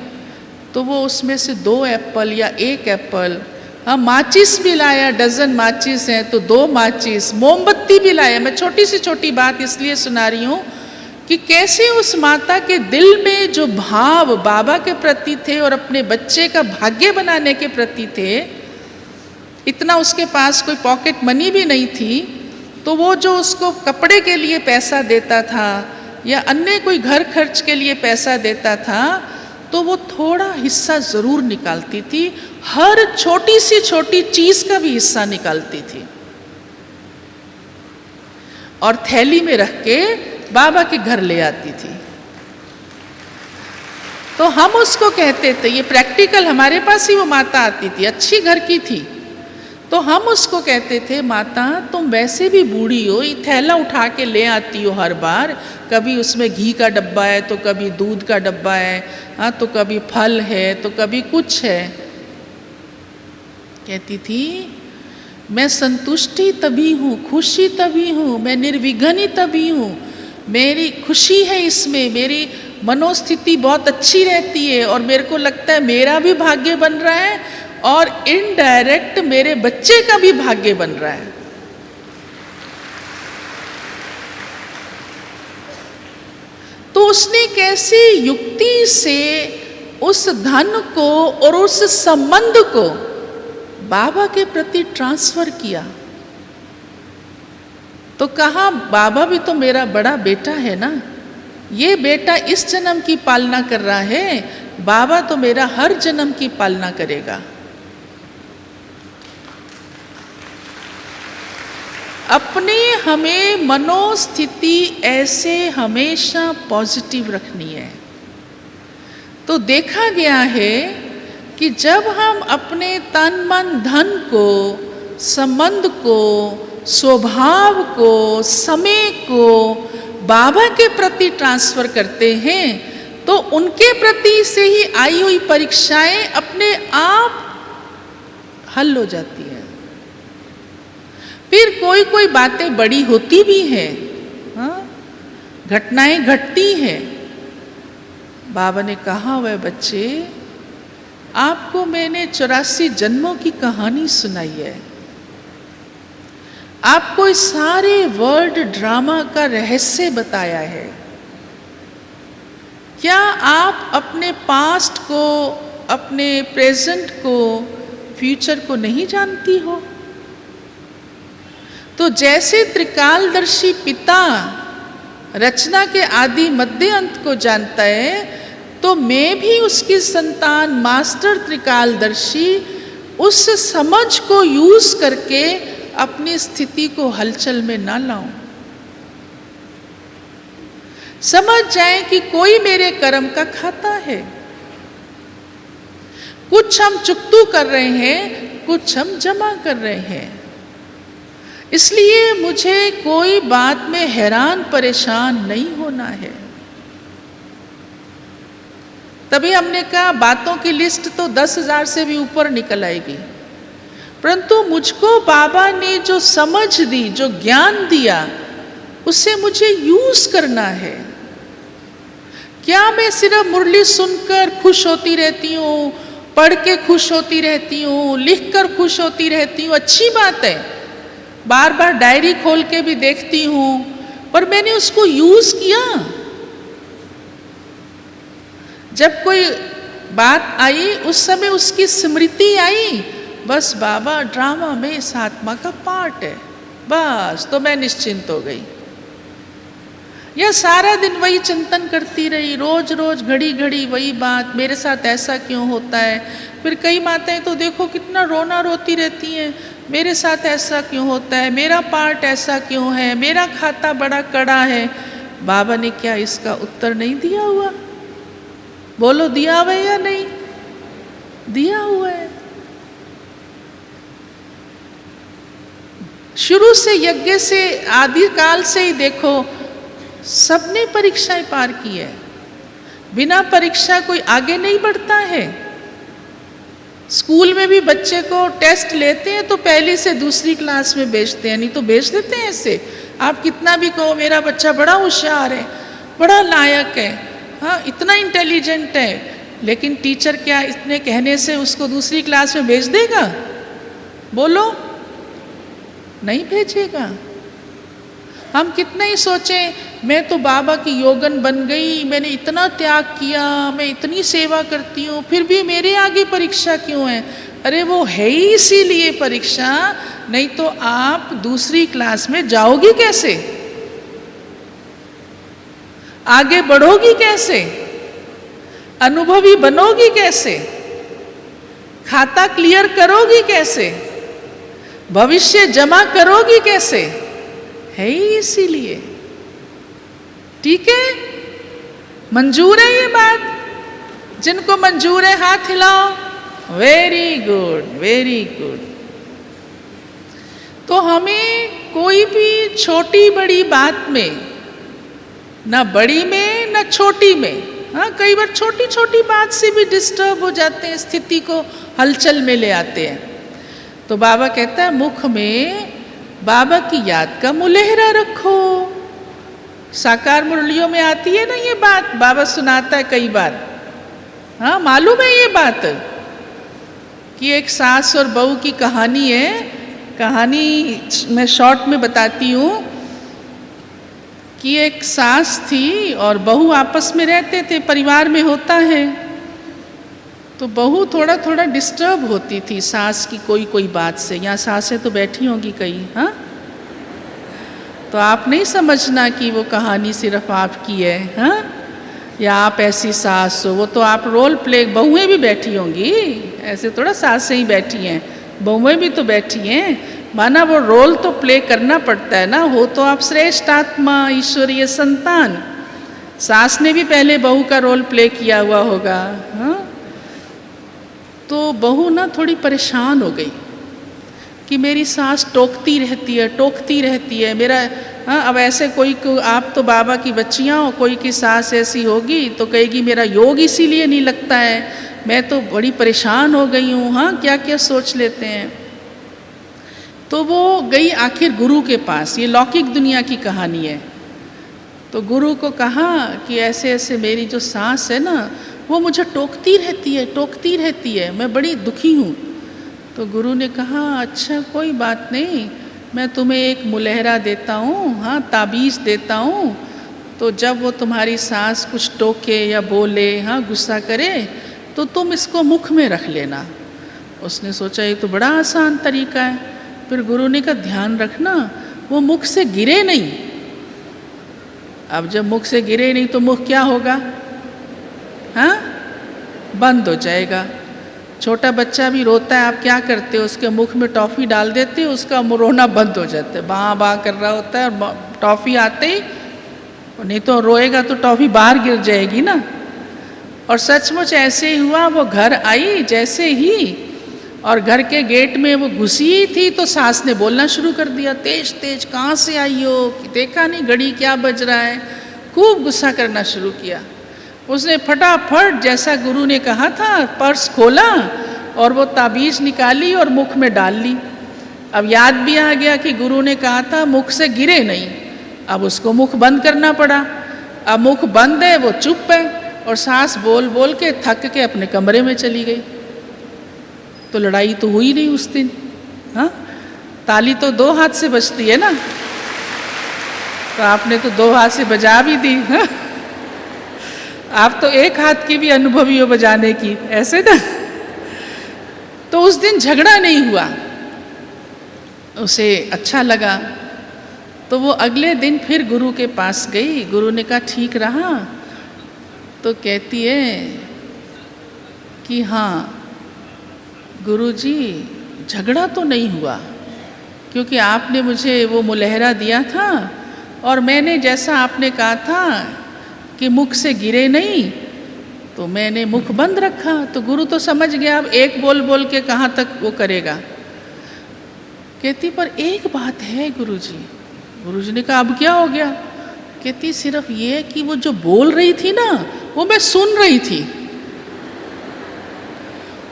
तो वो उसमें से 2 एप्पल या 1 एप्पल, माचिस भी लाया, डजन माचिस हैं तो 2 माचिस, मोमबत्ती भी लाया। मैं छोटी से छोटी बात इसलिए सुना रही हूँ कि कैसे उस माता के दिल में जो भाव बाबा के प्रति थे और अपने बच्चे का भाग्य बनाने के प्रति थे, इतना उसके पास कोई पॉकेट मनी भी नहीं थी, तो वो जो उसको कपड़े के लिए पैसा देता था या अन्य कोई घर खर्च के लिए पैसा देता था, तो वो थोड़ा हिस्सा ज़रूर निकालती थी, हर छोटी सी छोटी चीज़ का भी हिस्सा निकालती थी और थैली में रख के बाबा के घर ले आती थी। तो हम उसको कहते थे, ये प्रैक्टिकल, हमारे पास ही वो माता आती थी, अच्छी घर की थी, तो हम उसको कहते थे, माता तुम वैसे भी बूढ़ी हो, ये थैला उठा के ले आती हो हर बार, कभी उसमें घी का डब्बा है तो कभी दूध का डब्बा है, तो कभी फल है तो कभी कुछ है। कहती थी मैं संतुष्टि तभी हूँ, खुशी तभी हूँ, मैं निर्विघ्न तभी हूँ, मेरी खुशी है इसमें, मेरी मनोस्थिति बहुत अच्छी रहती है और मेरे को लगता है मेरा भी भाग्य बन रहा है और इनडायरेक्ट मेरे बच्चे का भी भाग्य बन रहा है। तो उसने कैसे युक्ति से उस धन को और उस संबंध को बाबा के प्रति ट्रांसफर किया। तो कहा बाबा भी तो मेरा बड़ा बेटा है ना, ये बेटा इस जन्म की पालना कर रहा है, बाबा तो मेरा हर जन्म की पालना करेगा। अपने हमें मनोस्थिति ऐसे हमेशा पॉजिटिव रखनी है। तो देखा गया है कि जब हम अपने तन मन धन को, संबंध को, स्वभाव को, समय को बाबा के प्रति ट्रांसफर करते हैं, तो उनके प्रति से ही आई हुई परीक्षाएं अपने आप हल हो जाती है। फिर कोई कोई बातें बड़ी होती भी हैं, घटनाएं घटती हैं। बाबा ने कहा वह बच्चे, आपको मैंने 84 जन्मों की कहानी सुनाई है, आपको इस सारे वर्ल्ड ड्रामा का रहस्य बताया है। क्या आप अपने पास्ट को, अपने प्रेजेंट को, फ्यूचर को नहीं जानती हो? तो जैसे त्रिकालदर्शी पिता रचना के आदि मध्य अंत को जानता है, तो मैं भी उसकी संतान मास्टर त्रिकालदर्शी उस समझ को यूज करके अपनी स्थिति को हलचल में ना लाऊं। समझ जाए कि कोई मेरे कर्म का खाता है। कुछ हम चुकतू कर रहे हैं, कुछ हम जमा कर रहे हैं। इसलिए मुझे कोई बात में हैरान परेशान नहीं होना है। तभी हमने कहा बातों की लिस्ट तो 10,000 से भी ऊपर निकल आएगी, परंतु मुझको बाबा ने जो समझ दी, जो ज्ञान दिया, उसे मुझे यूज करना है। क्या मैं सिर्फ मुरली सुनकर खुश होती रहती हूँ, पढ़ के खुश होती रहती हूँ, लिख कर खुश होती रहती हूँ? अच्छी बात है, बार बार डायरी खोल के भी देखती हूँ, पर मैंने उसको यूज किया? जब कोई बात आई उस समय उसकी स्मृति आई, बस बाबा ड्रामा में इस आत्मा का पार्ट है, बस तो मैं निश्चिंत हो गई। या सारा दिन वही चिंतन करती रही, रोज रोज घड़ी घड़ी वही बात, मेरे साथ ऐसा क्यों होता है। फिर कई माताएं तो देखो कितना रोना रोती रहती हैं, मेरे साथ ऐसा क्यों होता है, मेरा पार्ट ऐसा क्यों है, मेरा खाता बड़ा कड़ा है। बाबा ने क्या इसका उत्तर नहीं दिया हुआ? बोलो, दिया हुआ है या नहीं? दिया हुआ है। शुरू से यज्ञ से आदि काल से ही देखो, सबने परीक्षाएं पार की है। बिना परीक्षा कोई आगे नहीं बढ़ता है। स्कूल में भी बच्चे को टेस्ट लेते हैं तो पहली से दूसरी क्लास में भेजते हैं, नहीं तो भेज देते हैं ऐसे। आप कितना भी कहो मेरा बच्चा बड़ा होशियार है, बड़ा लायक है, हाँ इतना इंटेलिजेंट है, लेकिन टीचर क्या इतने कहने से उसको दूसरी क्लास में भेज देगा? बोलो, नहीं भेजेगा। हम कितना ही सोचें मैं तो बाबा की योगन बन गई, मैंने इतना त्याग किया, मैं इतनी सेवा करती हूँ, फिर भी मेरे आगे परीक्षा क्यों है? अरे वो है ही इसीलिए परीक्षा, नहीं तो आप दूसरी क्लास में जाओगी कैसे? आगे बढ़ोगी कैसे? अनुभवी बनोगी कैसे? खाता क्लियर करोगी कैसे? भविष्य जमा करोगी कैसे? है ही इसीलिए। ठीक है, मंजूर है ये बात? जिनको मंजूर है हाथ हिलाओ। Very good, very good. तो हमें कोई भी छोटी बड़ी बात में, ना बड़ी में ना छोटी में, हाँ कई बार छोटी छोटी बात से भी डिस्टर्ब हो जाते हैं, स्थिति को हलचल में ले आते हैं। तो बाबा कहता है मुख में बाबा की याद का मुलहरा रखो। साकार मुरलियों में आती है ना ये बात, बाबा सुनाता है कई बार। हाँ मालूम है ये बात कि एक सास और बहू की कहानी है। कहानी मैं शॉर्ट में बताती हूँ कि एक सास थी और बहू आपस में रहते थे, परिवार में होता है। तो बहू थोड़ा थोड़ा डिस्टर्ब होती थी सास की कोई कोई बात से। यहाँ सासें तो बैठी होंगी कई, हाँ तो आप नहीं समझना कि वो कहानी सिर्फ आपकी है, हाँ या आप ऐसी सास हो, वो तो आप रोल प्ले, बहुएं भी बैठी होंगी, ऐसे थोड़ा सासें ही बैठी हैं, बहुएं भी तो बैठी हैं। माना वो रोल तो प्ले करना पड़ता है ना, हो तो आप श्रेष्ठ आत्मा, ईश्वरीय संतान। सास ने भी पहले बहू का रोल प्ले किया हुआ होगा, हाँ। तो बहू ना थोड़ी परेशान हो गई कि मेरी सास टोकती रहती है मेरा, हाँ अब ऐसे कोई को, आप तो बाबा की बच्चियाँ हो, कोई की सास ऐसी होगी तो कहेगी मेरा योग इसीलिए नहीं लगता है, मैं तो बड़ी परेशान हो गई हूँ, हाँ क्या क्या सोच लेते हैं। तो वो गई आखिर गुरु के पास, ये लौकिक दुनिया की कहानी है। तो गुरु को कहा कि ऐसे ऐसे मेरी जो सास है ना वो मुझे टोकती रहती है, मैं बड़ी दुखी हूँ। तो गुरु ने कहा अच्छा कोई बात नहीं, मैं तुम्हें एक मुलहरा देता हूँ, हाँ ताबीज़ देता हूँ। तो जब वो तुम्हारी सास कुछ टोके या बोले, हाँ गुस्सा करे, तो तुम इसको मुख में रख लेना। उसने सोचा ये तो बड़ा आसान तरीका है। फिर गुरु ने कहा ध्यान रखना वो मुख से गिरे नहीं, अब जब मुख से गिरे नहीं तो मुख क्या होगा? हाँ, बंद हो जाएगा। छोटा बच्चा भी रोता है, आप क्या करते हो? उसके मुख में टॉफ़ी डाल देते हो, उसका रोना बंद हो जाता है, बाँ बाँ कर रहा होता है और टॉफ़ी आते ही, नहीं तो रोएगा तो टॉफ़ी बाहर गिर जाएगी ना। और सचमुच ऐसे ही हुआ। वो घर आई जैसे ही और घर के गेट में वो घुसी थी तो सास ने बोलना शुरू कर दिया, तेज तेज कहाँ से आई हो, कि देखा नहीं घड़ी क्या बज रहा है। खूब गुस्सा करना शुरू किया। उसने फटाफट जैसा गुरु ने कहा था पर्स खोला और वो ताबीज़ निकाली और मुख में डाल ली। अब याद भी आ गया कि गुरु ने कहा था मुख से गिरे नहीं। अब उसको मुख बंद करना पड़ा। अब मुख बंद है, वो चुप है और सास बोल बोल के थक के अपने कमरे में चली गई। तो लड़ाई तो हुई नहीं उस दिन। हाँ, ताली तो दो हाथ से बजती है ना, तो आपने तो दो हाथ से बजा भी दी। हाँ? आप तो एक हाथ की भी अनुभवी हो बजाने की, ऐसे ना। तो उस दिन झगड़ा नहीं हुआ, उसे अच्छा लगा। तो वो अगले दिन फिर गुरु के पास गई। गुरु ने कहा ठीक रहा? तो कहती है कि हाँ गुरुजी, झगड़ा तो नहीं हुआ, क्योंकि आपने मुझे वो मुलहरा दिया था और मैंने जैसा आपने कहा था कि मुख से गिरे नहीं, तो मैंने मुख बंद रखा। तो गुरु तो समझ गया, अब एक बोल बोल के कहाँ तक वो करेगा। कहती पर एक बात है गुरुजी। गुरुजी ने कहा अब क्या हो गया? कहती सिर्फ ये कि वो जो बोल रही थी ना, वो मैं सुन रही थी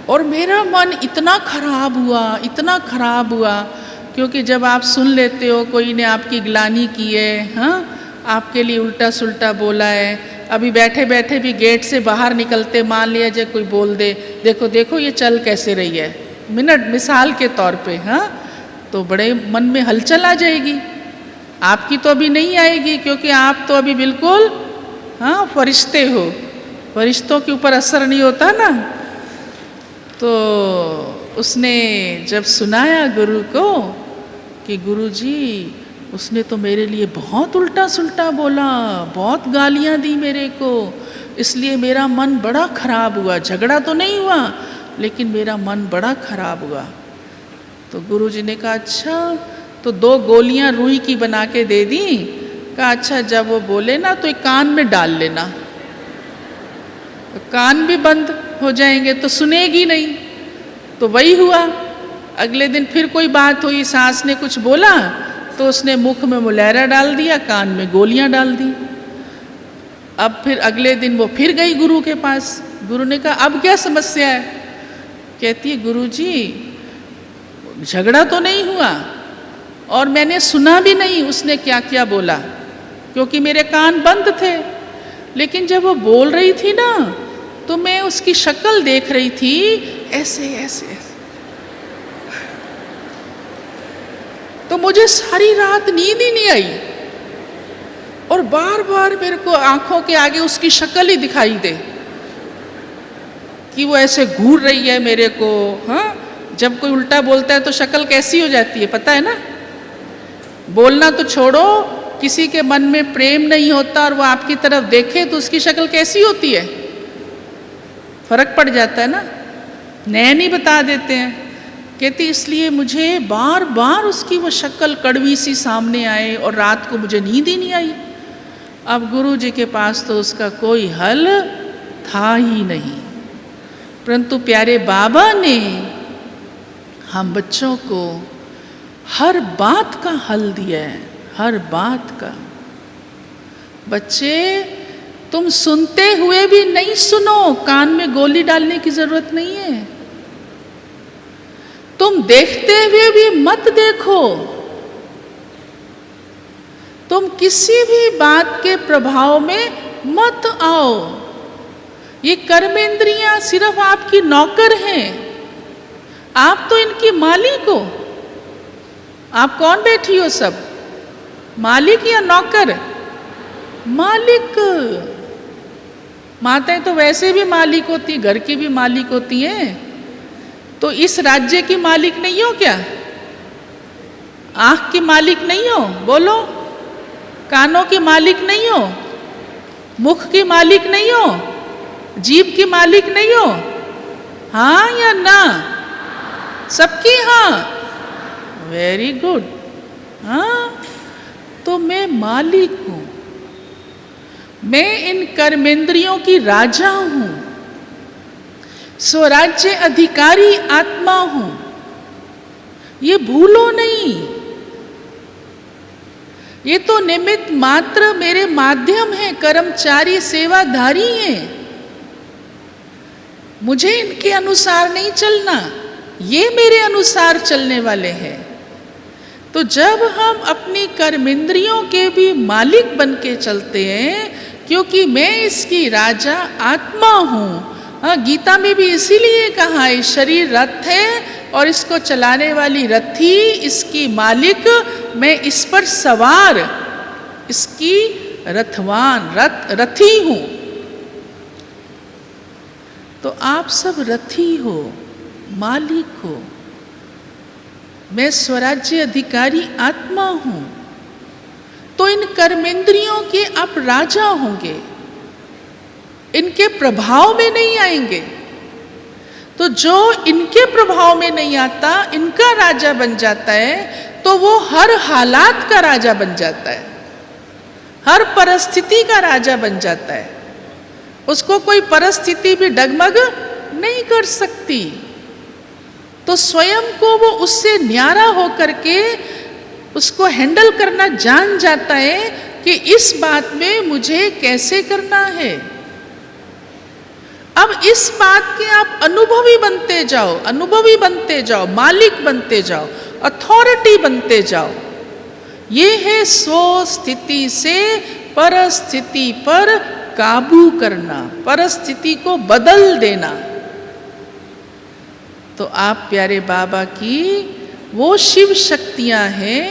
और मेरा मन इतना खराब हुआ, इतना खराब हुआ, क्योंकि जब आप सुन लेते हो कोई ने आपकी गिलानी की है, हाँ, आपके लिए उल्टा सुल्टा बोला है, अभी बैठे बैठे भी गेट से बाहर निकलते मान लिया जाए कोई बोल दे, देखो देखो ये चल कैसे रही है, मिसाल के तौर पे, हाँ, तो बड़े मन में हलचल आ जाएगी। आपकी तो अभी नहीं आएगी, क्योंकि आप तो अभी बिल्कुल, हाँ, फरिश्ते हो, फरिश्तों के ऊपर असर नहीं होता ना। तो उसने जब सुनाया गुरु को कि गुरुजी उसने तो मेरे लिए बहुत उल्टा सुल्टा बोला, बहुत गालियाँ दी मेरे को, इसलिए मेरा मन बड़ा खराब हुआ। झगड़ा तो नहीं हुआ, लेकिन मेरा मन बड़ा खराब हुआ। तो गुरुजी ने कहा अच्छा, तो 2 गोलियां रूई की बना के दे दी। कहा अच्छा जब वो बोले ना तो एक कान में डाल लेना, कान भी बंद हो जाएंगे तो सुनेगी नहीं। तो वही हुआ। अगले दिन फिर कोई बात हुई, सास ने कुछ बोला तो उसने मुख में मुलहरा डाल दिया, कान में गोलियां डाल दी। अब फिर अगले दिन वो फिर गई गुरु के पास। गुरु ने कहा अब क्या समस्या है? कहती है गुरुजी झगड़ा तो नहीं हुआ और मैंने सुना भी नहीं उसने क्या क्या बोला, क्योंकि मेरे कान बंद थे, लेकिन जब वो बोल रही थी ना तो मैं उसकी शक्ल देख रही थी ऐसे ऐसे, तो मुझे सारी रात नींद ही नहीं आई और बार बार मेरे को आंखों के आगे उसकी शक्ल ही दिखाई दे कि वो ऐसे घूर रही है मेरे को। हाँ, जब कोई उल्टा बोलता है तो शक्ल कैसी हो जाती है पता है ना? बोलना तो छोड़ो, किसी के मन में प्रेम नहीं होता और वो आपकी तरफ देखे तो उसकी शक्ल कैसी होती है, फर्क पड़ जाता है ना, नैन ही बता देते हैं। कहती इसलिए मुझे बार बार उसकी वो शक्ल कड़वी सी सामने आए और रात को मुझे नींद ही नहीं आई। अब गुरु जी के पास तो उसका कोई हल था ही नहीं, परंतु प्यारे बाबा ने हम बच्चों को हर बात का हल दिया है, हर बात का। बच्चे तुम सुनते हुए भी नहीं सुनो, कान में गोली डालने की जरूरत नहीं है। तुम देखते हुए भी मत देखो, तुम किसी भी बात के प्रभाव में मत आओ। ये कर्मेंद्रियां सिर्फ आपकी नौकर हैं, आप तो इनकी मालिक हो। आप कौन बैठी हो सब, मालिक या नौकर? मालिक। माताएं तो वैसे भी मालिक होती, घर की भी मालिक होती हैं, तो इस राज्य की मालिक नहीं हो क्या? आँख की मालिक नहीं हो? बोलो। कानों की मालिक नहीं हो, मुख की मालिक नहीं हो, जीभ की मालिक नहीं हो? हाँ या ना? सबकी हाँ। Very good. हाँ, तो मैं मालिक हूं, मैं इन कर्मेंद्रियों की राजा हूं, स्वराज्य अधिकारी आत्मा हूं, ये भूलो नहीं। ये तो निमित्त मात्र मेरे माध्यम है, कर्मचारी सेवाधारी हैं। मुझे इनके अनुसार नहीं चलना, ये मेरे अनुसार चलने वाले हैं। तो जब हम अपनी कर्मेंद्रियों के भी मालिक बन के चलते हैं, क्योंकि मैं इसकी राजा आत्मा हूं। हाँ, गीता में भी इसीलिए कहा है शरीर रथ है और इसको चलाने वाली रथी, इसकी मालिक, मैं इस पर सवार, इसकी रथवान, रथी हूं। तो आप सब रथी हो, मालिक हो। मैं स्वराज्य अधिकारी आत्मा हूं। तो इन कर्मेंद्रियों के आप राजा होंगे, इनके प्रभाव में नहीं आएंगे। तो जो इनके प्रभाव में नहीं आता, इनका राजा बन जाता है, तो वो हर हालात का राजा बन जाता है, हर परिस्थिति का राजा बन जाता है। उसको कोई परिस्थिति भी डगमग नहीं कर सकती। तो स्वयं को वो उससे न्यारा होकर के उसको हैंडल करना जान जाता है कि इस बात में मुझे कैसे करना है। अब इस बात के आप अनुभवी बनते जाओ, अनुभवी बनते जाओ, मालिक बनते जाओ, अथॉरिटी बनते जाओ। ये है स्व स्थिति से परिस्थिति पर काबू करना, परिस्थिति को बदल देना। तो आप प्यारे बाबा की वो शिव शक्तियां हैं,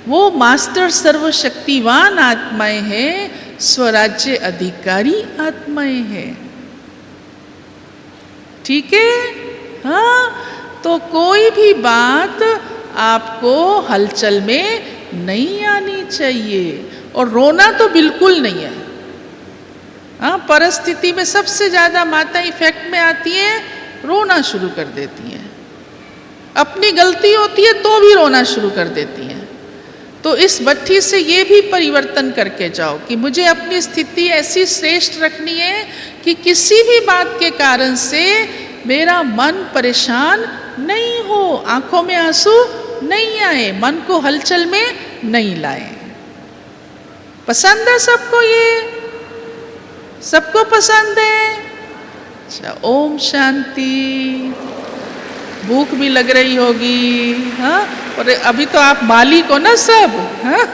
वो मास्टर सर्वशक्तिवान आत्माएं हैं, स्वराज्य अधिकारी आत्माएं हैं। ठीक है? हाँ, तो कोई भी बात आपको हलचल में नहीं आनी चाहिए, और रोना तो बिल्कुल नहीं है। हाँ, परिस्थिति में सबसे ज्यादा माता इफेक्ट में आती है, रोना शुरू कर देती हैं। अपनी गलती होती है तो भी रोना शुरू कर देती हैं। तो इस भट्ठी से ये भी परिवर्तन करके जाओ कि मुझे अपनी स्थिति ऐसी श्रेष्ठ रखनी है कि किसी भी बात के कारण से मेरा मन परेशान नहीं हो, आंखों में आंसू नहीं आए, मन को हलचल में नहीं लाए। पसंद है सबको? ये सबको पसंद है? अच्छा, ओम शांति। भूख भी लग रही होगी, हाँ? और अभी तो आप मालिक हो ना सब, हाँ?